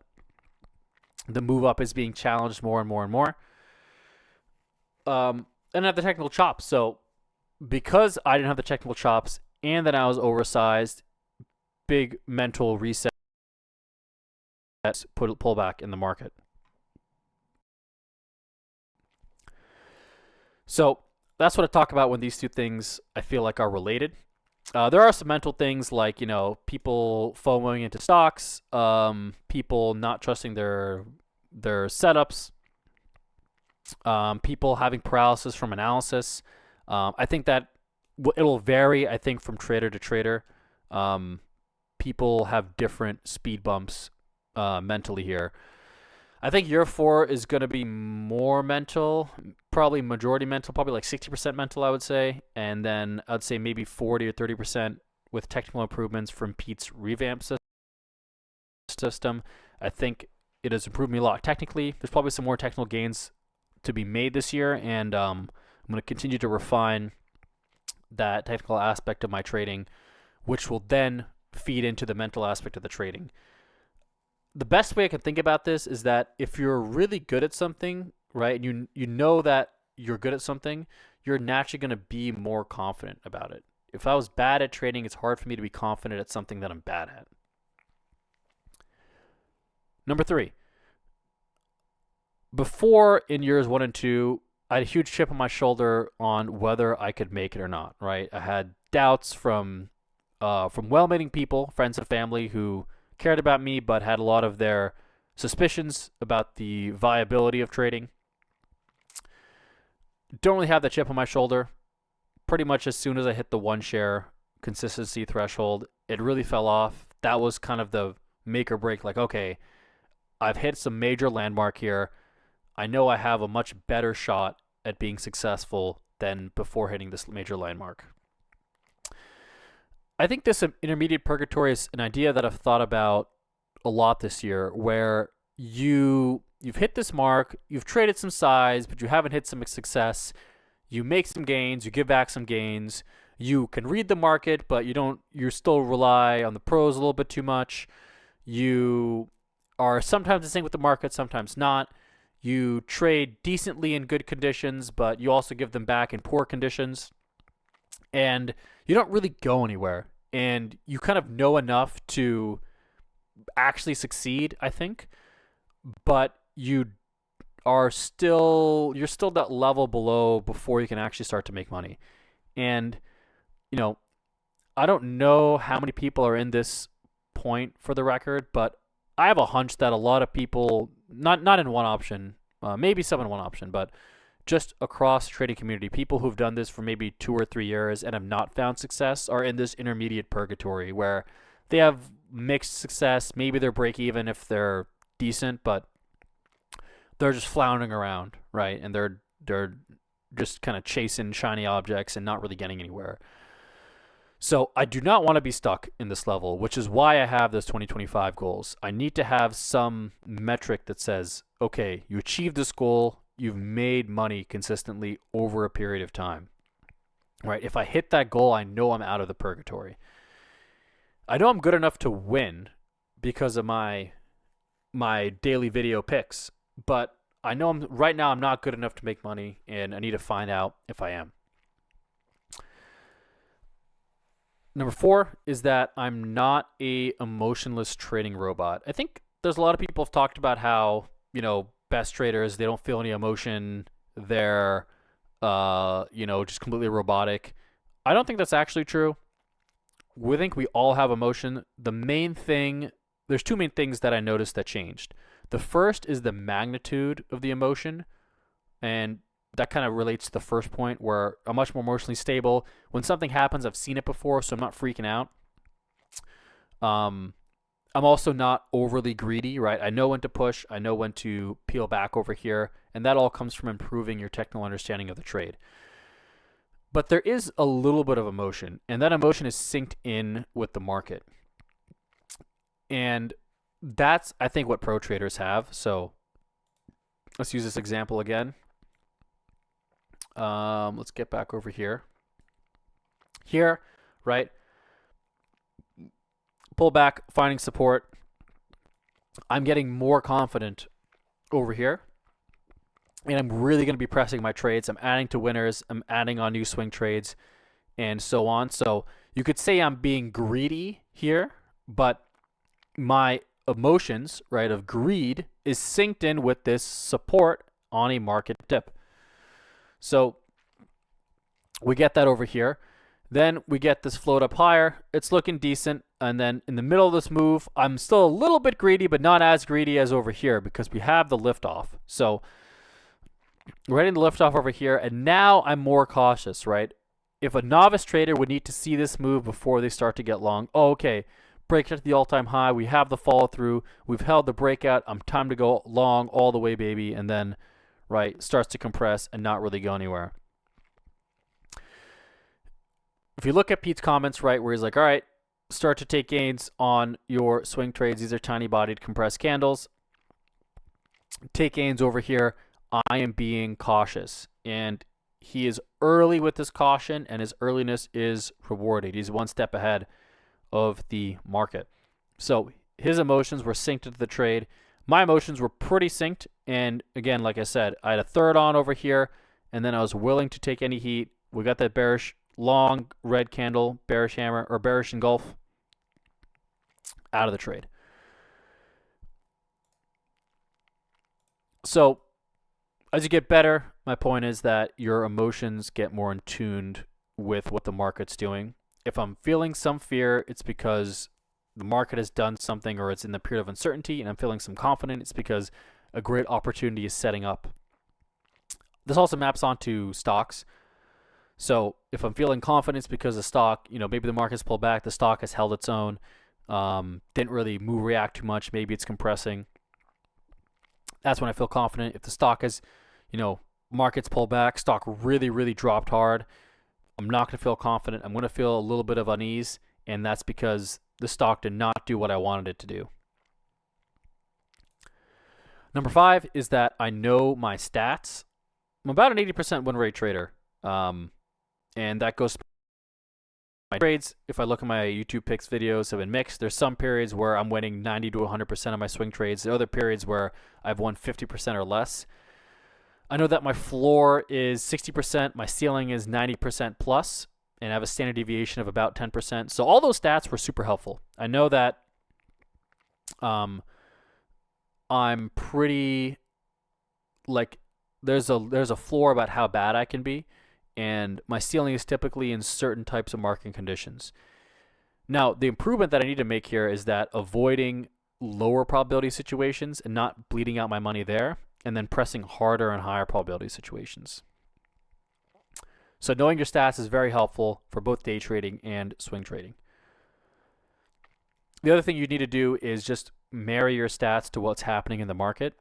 the move up is being challenged more and more and more. And I have the technical chops. So because I didn't have the technical chops and then I was oversized, big mental reset, pull back in the market. So that's what I talk about when these two things I feel like are related. There are some mental things like, people FOMOing into stocks, people not trusting their setups, people having paralysis from analysis. I think that it'll vary, I think, from trader to trader. People have different speed bumps mentally here. I think year 4 is going to be more mental, probably majority mental, probably like 60% mental, I would say. And then I'd say maybe 40 or 30% with technical improvements from Pete's revamp system. I think it has improved me a lot. Technically, there's probably some more technical gains to be made this year, and I'm going to continue to refine that technical aspect of my trading, which will then feed into the mental aspect of the trading. The best way I can think about this is that if you're really good at something, right, and you know that you're good at something, you're naturally going to be more confident about it. If I was bad at trading, it's hard for me to be confident at something that I'm bad at. Number 3. Before, in years 1 and 2, I had a huge chip on my shoulder on whether I could make it or not, right? I had doubts from well-meaning people, friends and family who cared about me but had a lot of their suspicions about the viability of trading. Don't really have that chip on my shoulder. Pretty much as soon as I hit the 1 share consistency threshold, it really fell off. That was kind of the make or break, like, okay, I've hit some major landmark here. I know I have a much better shot at being successful than before hitting this major landmark. I think this intermediate purgatory is an idea that I've thought about a lot this year, where you've hit this mark, you've traded some size, but you haven't hit some success. You make some gains, you give back some gains. You can read the market, but you still rely on the pros a little bit too much. You are sometimes in sync with the market, sometimes not. You trade decently in good conditions, but you also give them back in poor conditions. And you don't really go anywhere. And you kind of know enough to actually succeed, I think. But you're still that level below before you can actually start to make money. And, I don't know how many people are in this point for the record, but I have a hunch that a lot of people, not in one option, maybe some in one option, but just across the trading community, people who've done this for maybe 2 or 3 years and have not found success are in this intermediate purgatory where they have mixed success. Maybe they're break even if they're decent, but they're just floundering around, right? And they're just kind of chasing shiny objects and not really getting anywhere. So I do not want to be stuck in this level, which is why I have those 2025 goals. I need to have some metric that says, okay, you achieved this goal, you've made money consistently over a period of time, right? If I hit that goal, I know I'm out of the purgatory. I know I'm good enough to win because of my daily video picks, but I know right now I'm not good enough to make money, and I need to find out if I am. Number 4 is that I'm not a emotionless trading robot. I think there's a lot of people have talked about how, best traders, they don't feel any emotion. They're, just completely robotic. I don't think that's actually true. We think we all have emotion. There's 2 main things that I noticed that changed. The first is the magnitude of the emotion, and that kind of relates to the first point where I'm much more emotionally stable. When something happens, I've seen it before, so I'm not freaking out. I'm also not overly greedy, right? I know when to push. I know when to peel back over here, and that all comes from improving your technical understanding of the trade. But there is a little bit of emotion, and that emotion is synced in with the market. And that's, I think, what pro traders have. So let's use this example again. Let's get back over here. Here, right? Pull back, finding support. I'm getting more confident over here. And I'm really going to be pressing my trades. I'm adding to winners. I'm adding on new swing trades and so on. So you could say I'm being greedy here, but my emotions, right, of greed is synced in with this support on a market dip. So we get that over here. Then we get this float up higher. It's looking decent. And then in the middle of this move, I'm still a little bit greedy, but not as greedy as over here because we have the liftoff. So we're getting the liftoff over here. And now I'm more cautious, right? if a novice trader would need to see this move before they start to get long, oh, okay, breakout to the all-time high, we have the follow through, we've held the breakout, I'm time to go long all the way, baby, and then, right, starts to compress and not really go anywhere. If you look at Pete's comments, right, where he's like, all right, start to take gains on your swing trades. These are tiny-bodied compressed candles. Take gains over here. I am being cautious. And he is early with this caution, and his earliness is rewarded. He's one step ahead of the market. So his emotions were synced into the trade. My emotions were pretty synced. And again, like I said, I had a third on over here, and then I was willing to take any heat. We got that bearish long red candle, bearish hammer, or bearish engulf out of the trade. So as you get better, my point is that your emotions get more in tuned with what the market's doing. If I'm feeling some fear, it's because the market has done something or it's in the period of uncertainty, and I'm feeling some confidence, it's because a great opportunity is setting up. This also maps onto stocks. So if I'm feeling confidence because the stock, maybe the market's pulled back, the stock has held its own, didn't really react too much, maybe it's compressing. That's when I feel confident. If the stock has, markets pull back, stock really, really dropped hard, I'm not going to feel confident. I'm going to feel a little bit of unease, and that's because the stock did not do what I wanted it to do. Number 5 is that I know my stats. I'm about an 80% win rate trader. And that goes to my trades. If I look at my YouTube picks videos, have been mixed. There's some periods where I'm winning 90 to 100% of my swing trades. There are other periods where I've won 50% or less. I know that my floor is 60%, my ceiling is 90% plus, and I have a standard deviation of about 10%. So all those stats were super helpful. I know that I'm pretty, like, there's a floor about how bad I can be. And my ceiling is typically in certain types of market conditions. Now, the improvement that I need to make here is that avoiding lower probability situations and not bleeding out my money there, and then pressing harder and higher probability situations. So knowing your stats is very helpful for both day trading and swing trading. The other thing you need to do is just marry your stats to what's happening in the market.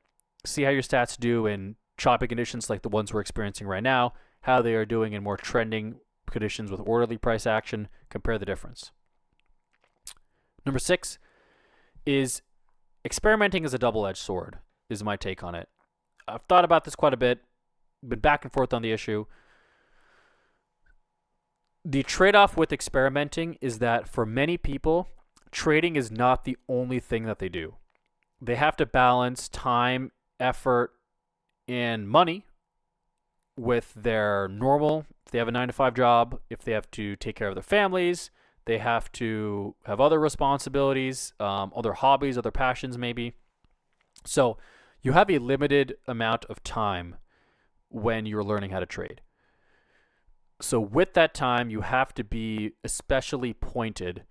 See how your stats do in choppy conditions like the ones we're experiencing right now, how they are doing in more trending conditions with orderly price action. Compare the difference. Number 6 is experimenting is a double-edged sword, is my take on it. I've thought about this quite a bit, been back and forth on the issue. The trade-off with experimenting is that for many people, trading is not the only thing that they do. They have to balance time, effort, and money with their normal, if they have a 9-to-5 job, if they have to take care of their families, they have to have other responsibilities, other hobbies, other passions maybe. So you have a limited amount of time when you're learning how to trade. So with that time, you have to be especially pointed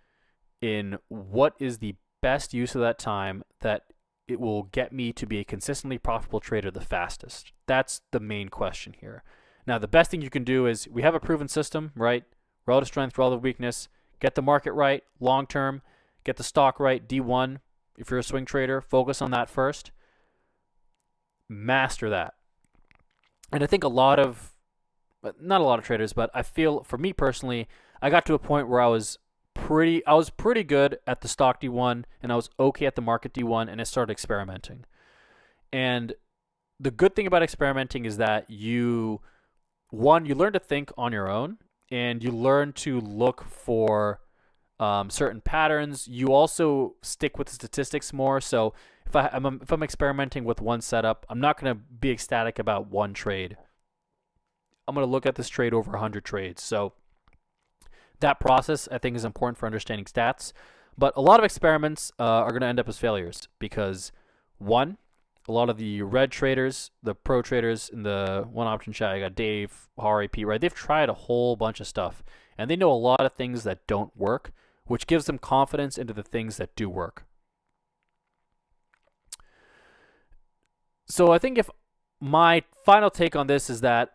in what is the best use of that time that it will get me to be a consistently profitable trader the fastest. That's the main question here. Now, the best thing you can do is we have a proven system, right? Relative strength, relative weakness. Get the market right, long term. Get the stock right, D1. If you're a swing trader, focus on that first. Master that. And I think not a lot of traders, but I feel for me personally, I got to a point where I was pretty good at the stock D1 and I was okay at the market D1, and I started experimenting. And the good thing about experimenting is that you learn to think on your own, and you learn to look for certain patterns. You also stick with the statistics more. So if I'm experimenting with one setup, I'm not going to be ecstatic about one trade. I'm going to look at this trade over 100 trades. So that process, I think, is important for understanding stats. But a lot of experiments are going to end up as failures because, one, a lot of the red traders, the pro traders in the one option chat, I got Dave, Hari, Pete, right? They've tried a whole bunch of stuff, and they know a lot of things that don't work, which gives them confidence into the things that do work. So I think if my final take on this is that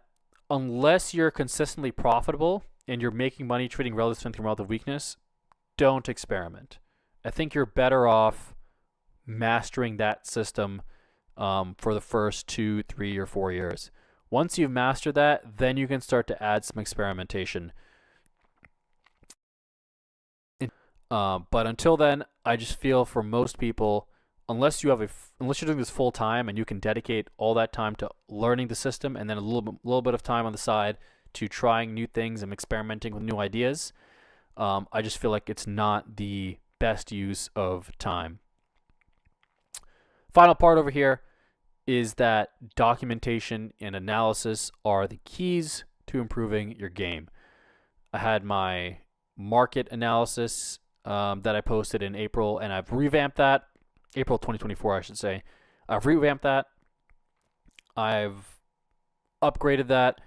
unless you're consistently profitable, and you're making money trading relative strength and relative weakness, don't experiment. I think you're better off mastering that system for the first 2, 3, or 4 years. Once you've mastered that, then you can start to add some experimentation. But until then, I just feel for most people, unless you're doing this full time and you can dedicate all that time to learning the system and then a little bit of time on the side to trying new things and experimenting with new ideas, I just feel like it's not the best use of time. Final part over here is that documentation and analysis are the keys to improving your game. I had my market analysis that I posted in April, and I've revamped that. April 2024, I should say. I've revamped that. I've upgraded that.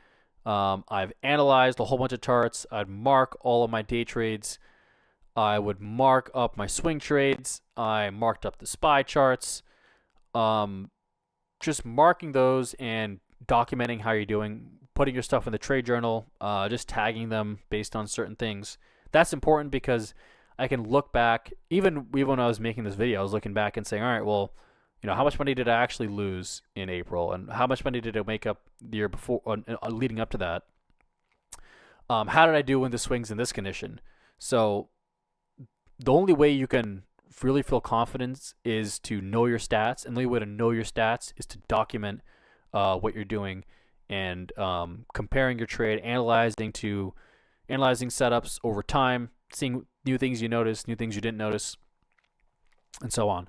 I've analyzed a whole bunch of charts. I'd mark all of my day trades. I would mark up my swing trades. I marked up the SPY charts. Just marking those and documenting how you're doing, putting your stuff in the trade journal, just tagging them based on certain things. That's important because I can look back, even when I was making this video, I was looking back and saying, all right, well, how much money did I actually lose in April, and how much money did I make up the year before, leading up to that? How did I do when the swings in this condition? So the only way you can really feel confidence is to know your stats, and the only way to know your stats is to document what you're doing and comparing your trade, analyzing setups over time, seeing new things you noticed, new things you didn't notice, and so on.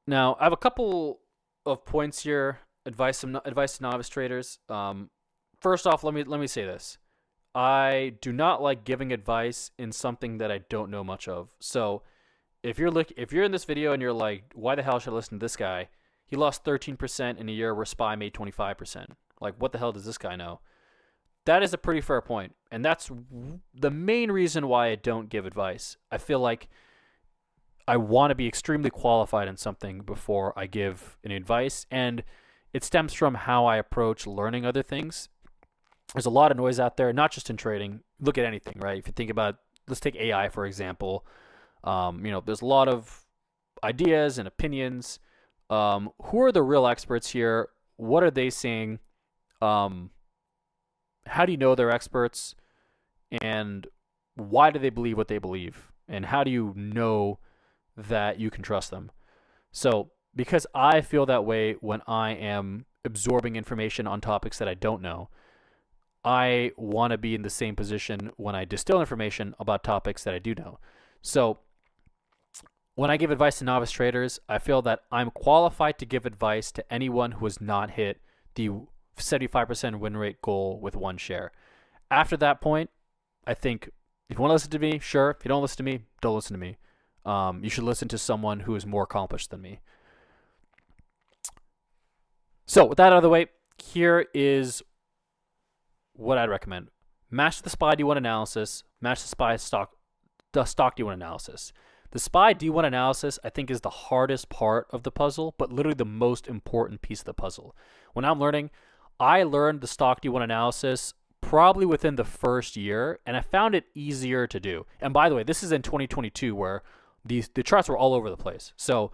Now, I have a couple of points here, advice to novice traders. First off, let me say this. I do not like giving advice in something that I don't know much of. So, if you're in this video and you're like, why the hell should I listen to this guy? He lost 13% in a year where SPY made 25%. Like, what the hell does this guy know? That is a pretty fair point, and that's the main reason why I don't give advice. I feel like I want to be extremely qualified in something before I give any advice, and it stems from how I approach learning other things. There's a lot of noise out there, not just in trading. Look at anything, right? If you think about, let's take AI, for example. There's a lot of ideas and opinions. Who are the real experts here? What are they saying? How do you know they're experts? And why do they believe what they believe? And how do you know that you can trust them? So, because I feel that way when I am absorbing information on topics that I don't know, I want to be in the same position when I distill information about topics that I do know. So, when I give advice to novice traders, I feel that I'm qualified to give advice to anyone who has not hit the 75% win rate goal with one share. After that point, I think if you want to listen to me, sure. If you don't listen to me, don't listen to me. You should listen to someone who is more accomplished than me. So with that out of the way, here is what I'd recommend. Match the SPY D1 analysis. Match the stock D1 analysis. The SPY D1 analysis, I think, is the hardest part of the puzzle, but literally the most important piece of the puzzle. When I'm learning, I learned the stock D1 analysis probably within the first year, and I found it easier to do. And by the way, this is in 2022 where the charts were all over the place. So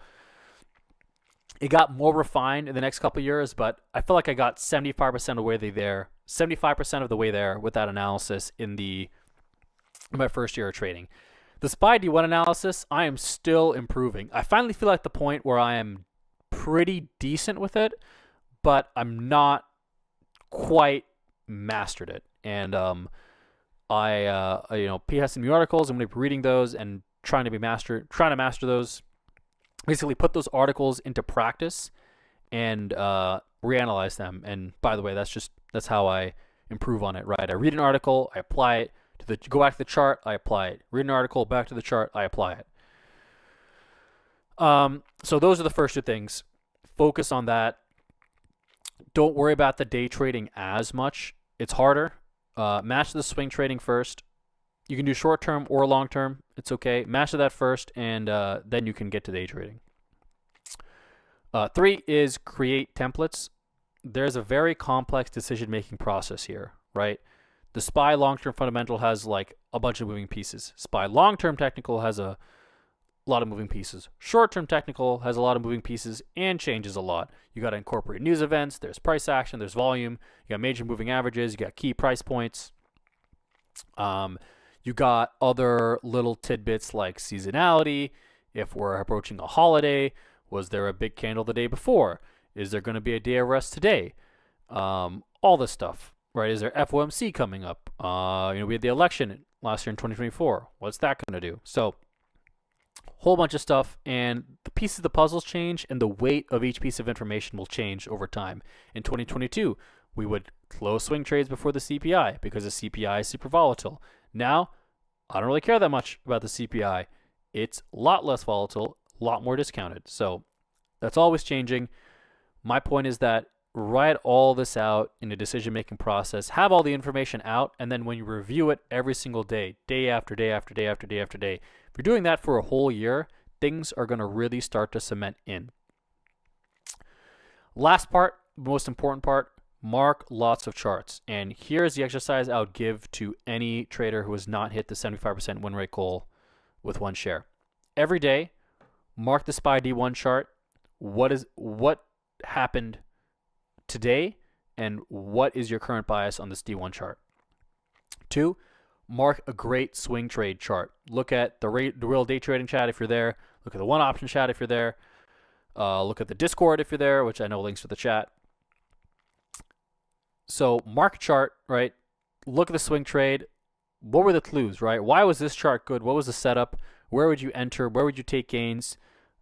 it got more refined in the next couple of years, but I feel like I got 75% of the way there, 75% of the way there with that analysis in my first year of trading. The SPY D1 analysis, I am still improving. I finally feel like the point where I am pretty decent with it, but I'm not quite mastered it. And P has some new articles. I'm going to be reading those and trying to master those. Basically, put those articles into practice and reanalyze them. And by the way, that's how I improve on it. Right? I read an article, I apply it. Go back to the chart, I apply it. Read an article, back to the chart, I apply it. So those are the first two things. Focus on that. Don't worry about the day trading as much. It's harder. Match the swing trading first. You can do short term or long term. It's okay. Master that first, and then you can get to day trading. 3 is create templates. there's a very complex decision-making process here, right? The SPY long-term fundamental has like a bunch of moving pieces. SPY long-term technical has a lot of moving pieces. Short-term technical has a lot of moving pieces and changes a lot. You got to incorporate news events, there's price action, there's volume, you got major moving averages, you got key price points. You got other little tidbits like seasonality. If we're approaching a holiday, was there a big candle the day before? Is there going to be a day of rest today? All this stuff, right? Is there FOMC coming up? We had the election last year in 2024. What's that going to do? So, whole bunch of stuff, and the pieces of the puzzles change, and the weight of each piece of information will change over time. In 2022, we would close swing trades before the CPI because the CPI is super volatile. Now, I don't really care that much about the CPI. It's a lot less volatile, a lot more discounted. So that's always changing. My point is that write all this out in a decision-making process, have all the information out, and then when you review it every single day, day after day after day after day after day, if you're doing that for a whole year, things are going to really start to cement in. Last part, most important part, mark lots of charts. And here's the exercise I would give to any trader who has not hit the 75% win rate goal with one share. Every day, mark the SPY D1 chart. What happened today, and what is your current bias on this D1 chart? 2, mark a great swing trade chart. Look at the real day trading chat if you're there. Look at the one option chat if you're there. Look at the Discord if you're there, which I know links to the chat. So mark a chart, right? Look at the swing trade. What were the clues, right? Why was this chart good? What was the setup? Where would you enter? Where would you take gains?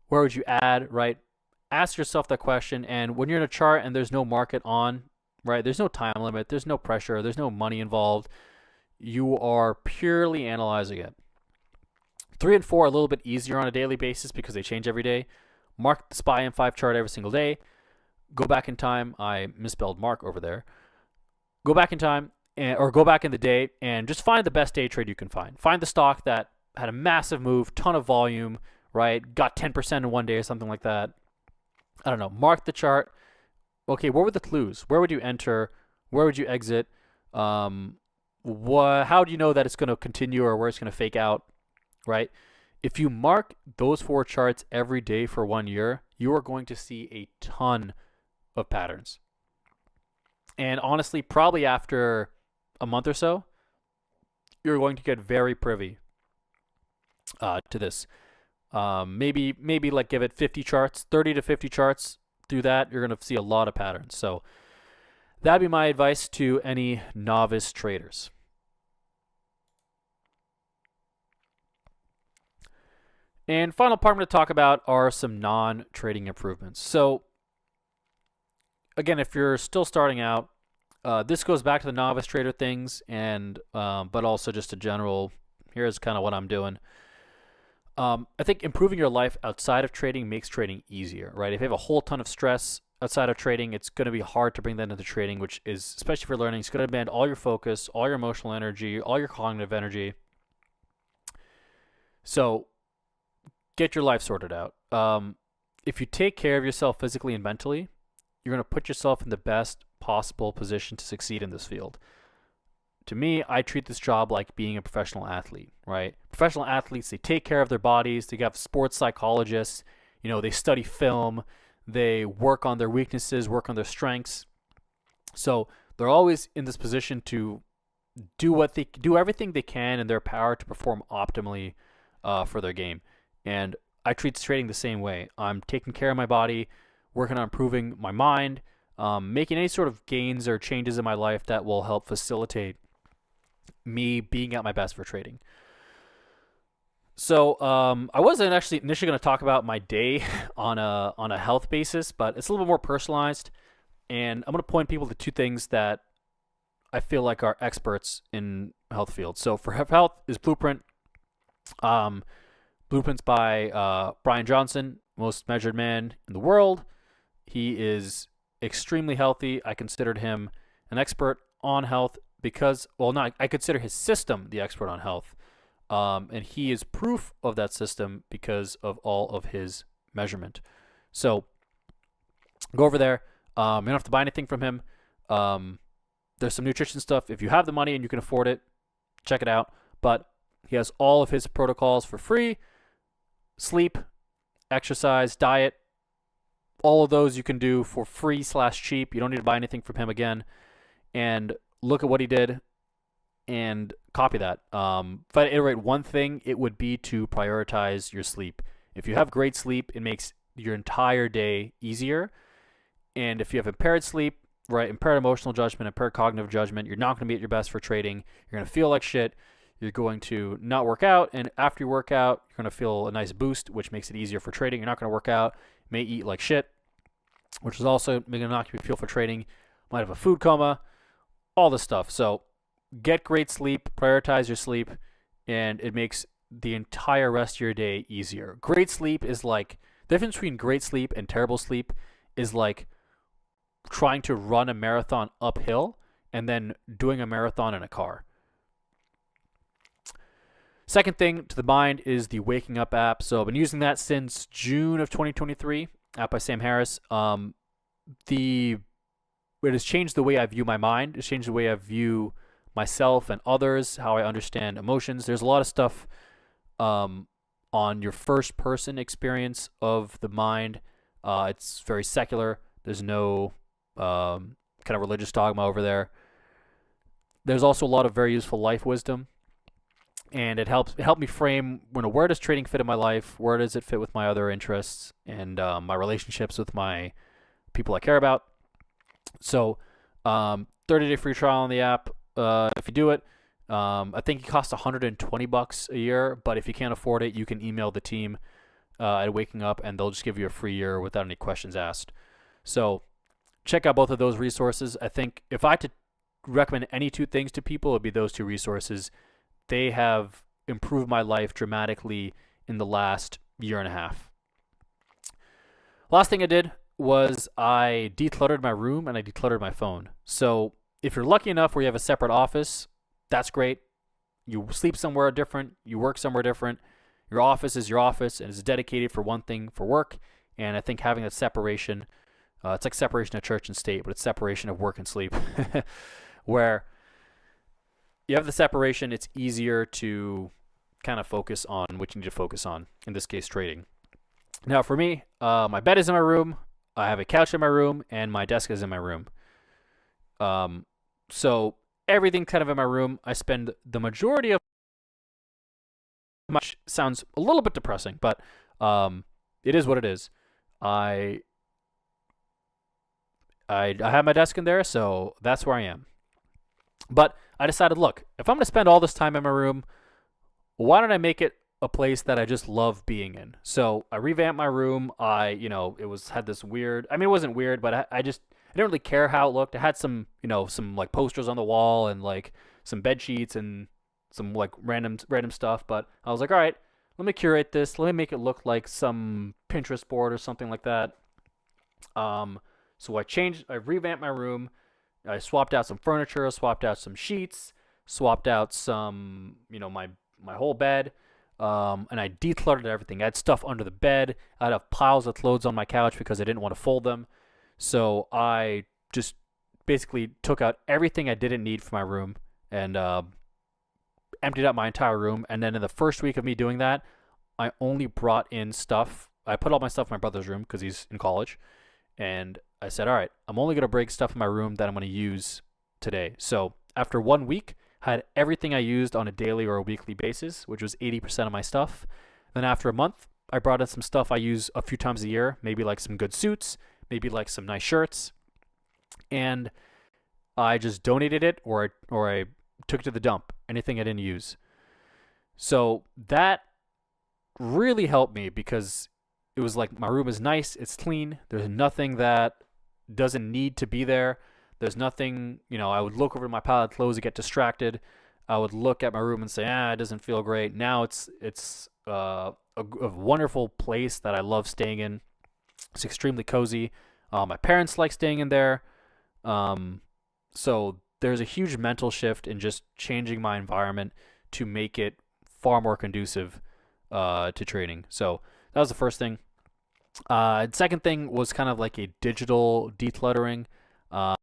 Where would you add, right? Ask yourself that question. And when you're in a chart and there's no market on, right? There's no time limit. There's no pressure. There's no money involved. You are purely analyzing it. 3 and 4 are a little bit easier on a daily basis because they change every day. Mark the SPY M5 chart every single day. Go back in time. I misspelled mark over there. Go back in time or go back in the day and just find the best day trade you can find. Find the stock that had a massive move, ton of volume, right? Got 10% in one day or something like that. I don't know. Mark the chart. Okay, what were the clues? Where would you enter? Where would you exit? How do you know that it's going to continue or where it's going to fake out, right? If you mark those 4 charts every day for 1 year, you are going to see a ton of patterns. And honestly, probably after a month or so, you're going to get very privy to this. Maybe like give it 50 charts, 30 to 50 charts. Through that, you're going to see a lot of patterns. So that'd be my advice to any novice traders. And final part I'm going to talk about are some non-trading improvements. So again, if you're still starting out, this goes back to the novice trader things, and but also just a general, here's kind of what I'm doing. I think improving your life outside of trading makes trading easier, right? If you have a whole ton of stress outside of trading, it's going to be hard to bring that into trading, which is, especially for learning, it's going to demand all your focus, all your emotional energy, all your cognitive energy. So get your life sorted out. If you take care of yourself physically and mentally, you're going to put yourself in the best possible position to succeed in this field. To me, I treat this job like being a professional athlete, right? Professional athletes, they take care of their bodies. They have sports psychologists. They study film. They work on their weaknesses, work on their strengths. So they're always in this position to do everything they can in their power to perform optimally for their game. And I treat trading the same way. I'm taking care of my body, working on improving my mind, making any sort of gains or changes in my life that will help facilitate me being at my best for trading. So I wasn't actually initially going to talk about my day on a health basis, but it's a little bit more personalized, and I'm going to point people to 2 things that I feel like are experts in health field. So for health is Blueprint. Blueprint's by Brian Johnson, most measured man in the world. He is extremely healthy. I considered him an expert on health I consider his system the expert on health. And he is proof of that system because of all of his measurement. So go over there. You don't have to buy anything from him. There's some nutrition stuff. If you have the money and you can afford it, check it out. But he has all of his protocols for free. Sleep, exercise, diet, all of those you can do for free / cheap. You don't need to buy anything from him again. And look at what he did and copy that. If I iterate one thing, it would be to prioritize your sleep. If you have great sleep, it makes your entire day easier. And if you have impaired sleep, right, impaired emotional judgment, impaired cognitive judgment, you're not going to be at your best for trading. You're going to feel like shit. You're going to not work out. And after you work out, you're going to feel a nice boost, which makes it easier for trading. You're not going to work out. You may eat like shit, which is also going to knock you feel for trading. Might have a food coma, all this stuff. So get great sleep, prioritize your sleep, and it makes the entire rest of your day easier. Great sleep is like, the difference between great sleep and terrible sleep is like trying to run a marathon uphill and then doing a marathon in a car. Second thing to the mind is the Waking Up app. So I've been using that since June of 2023, app by Sam Harris. It has changed the way I view my mind. It's changed the way I view myself and others, how I understand emotions. There's a lot of stuff on your first person experience of the mind. It's very secular. There's no kind of religious dogma over there. There's also a lot of very useful life wisdom, and it helped me frame, where does trading fit in my life? Where does it fit with my other interests and my relationships with my people I care about? So 30-day free trial on the app. If you do it, I think it costs $120 a year, but if you can't afford it, you can email the team at Waking Up, and they'll just give you a free year without any questions asked. So check out both of those resources. I think if I had to recommend any two things to people, it would be those two resources. They have improved my life dramatically in the last year and a half. Last thing I did was I decluttered my room and I decluttered my phone. So if you're lucky enough where you have a separate office, that's great. You sleep somewhere different. You work somewhere different. Your office is your office and it's dedicated for one thing, for work. And I think having that separation, it's like separation of church and state, but it's separation of work and sleep, where you have the separation. It's easier to kind of focus on what you need to focus on, in this case, trading. Now, for me, my bed is in my room. I have a couch in my room, and my desk is in my room. So everything kind of in my room. I spend the majority of much sounds a little bit depressing, but it is what it is. I have my desk in there, so that's where I am. But I decided, look, if I'm going to spend all this time in my room, why don't I make it a place that I just love being in? So I revamped my room. Had this weird, it wasn't weird, but I didn't really care how it looked. I had some like posters on the wall and like some bed sheets and some like random stuff. But I was like, all right, let me curate this. Let me make it look like some Pinterest board or something like that. So I revamped my room. I swapped out some furniture, swapped out some sheets, swapped out some, my whole bed. And I decluttered everything. I had stuff under the bed. I'd have piles of clothes on my couch because I didn't want to fold them. So I just basically took out everything I didn't need for my room and emptied out my entire room. And then in the first week of me doing that, I only brought in stuff. I put all my stuff in my brother's room because he's in college. And I said, all right, I'm only going to break stuff in my room that I'm going to use today. So after 1 week, I had everything I used on a daily or a weekly basis, which was 80% of my stuff. Then after a month, I brought in some stuff I use a few times a year, maybe like some good suits, maybe like some nice shirts. And I just donated it or I took it to the dump, anything I didn't use. So that really helped me because it was like my room is nice, it's clean, there's nothing that doesn't need to be there. There's nothing, I would look over to my pile of clothes and get distracted. I would look at my room and say, it doesn't feel great. Now it's a wonderful place that I love staying in. It's extremely cozy. My parents like staying in there. So there's a huge mental shift in just changing my environment to make it far more conducive to trading. So that was the first thing. Second thing was kind of like a digital decluttering, or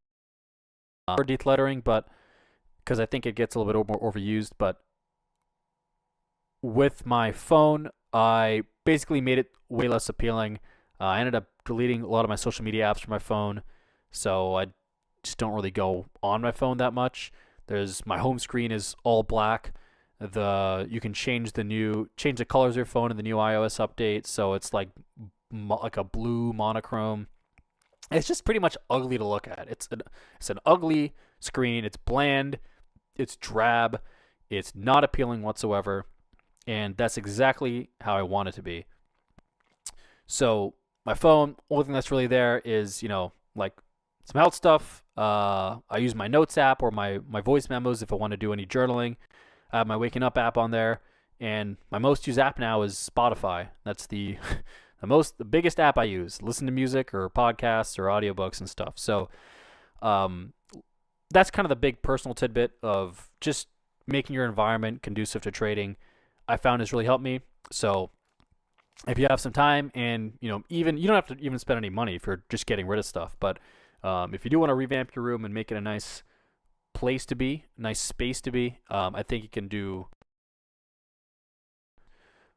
decluttering, but because I think it gets a little bit more overused. But with my phone, I basically made it way less appealing. I ended up deleting a lot of my social media apps from my phone, so I just don't really go on my phone that much. There's my home screen is all black. You can change the colors of your phone in the new iOS update, so it's like a blue monochrome. It's just pretty much ugly to look at. It's an ugly screen. It's bland. It's drab. It's not appealing whatsoever, and that's exactly how I want it to be. So my phone, only thing that's really there is like some health stuff. I use my notes app or my voice memos if I want to do any journaling. I have my waking up app on there, and my most used app now is Spotify. That's the the biggest app I use. Listen to music or podcasts or audiobooks and stuff. So um, that's kind of the big personal tidbit of just making your environment conducive to trading. I found has really helped me. So if you have some time, and even you don't have to even spend any money if you're just getting rid of stuff, but if you do want to revamp your room and make it a nice place to be, nice space to be, I think you can do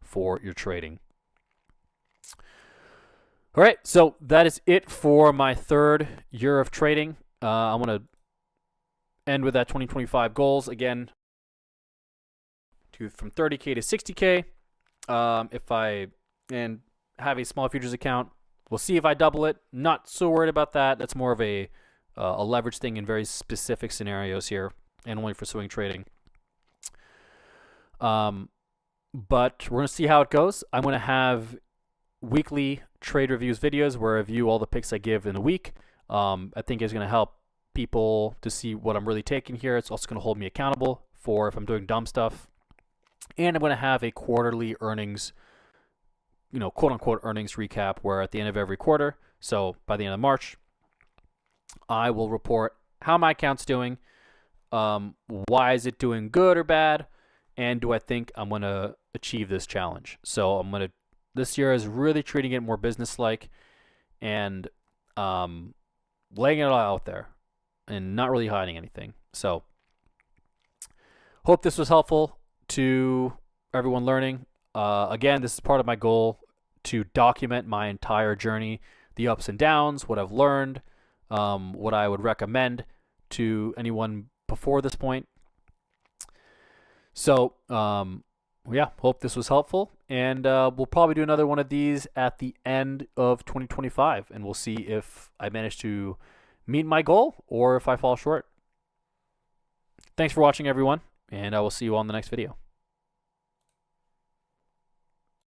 for your trading. All right, so that is it for my third year of trading. I want to end with that 2025 goals again, from 30K to 60K. If I have a small futures account, we'll see if I double it. Not so worried about that. That's more of a leverage thing in very specific scenarios here, and only for swing trading. But we're gonna see how it goes. I'm gonna have weekly trade reviews videos where I review all the picks I give in a week. I think it's gonna help people to see what I'm really taking here. It's also gonna hold me accountable for if I'm doing dumb stuff. And I'm gonna have a quarterly earnings, quote unquote earnings recap, where at the end of every quarter, so by the end of March, I will report how my account's doing, why is it doing good or bad, and do I think I'm going to achieve this challenge. So this year is really treating it more business-like, and laying it all out there and not really hiding anything. So hope this was helpful to everyone learning. Again, this is part of my goal to document my entire journey, the ups and downs, what I've learned, what I would recommend to anyone before this point. So, yeah, hope this was helpful. And we'll probably do another one of these at the end of 2025, and we'll see if I manage to meet my goal or if I fall short. Thanks for watching, everyone, and I will see you on the next video.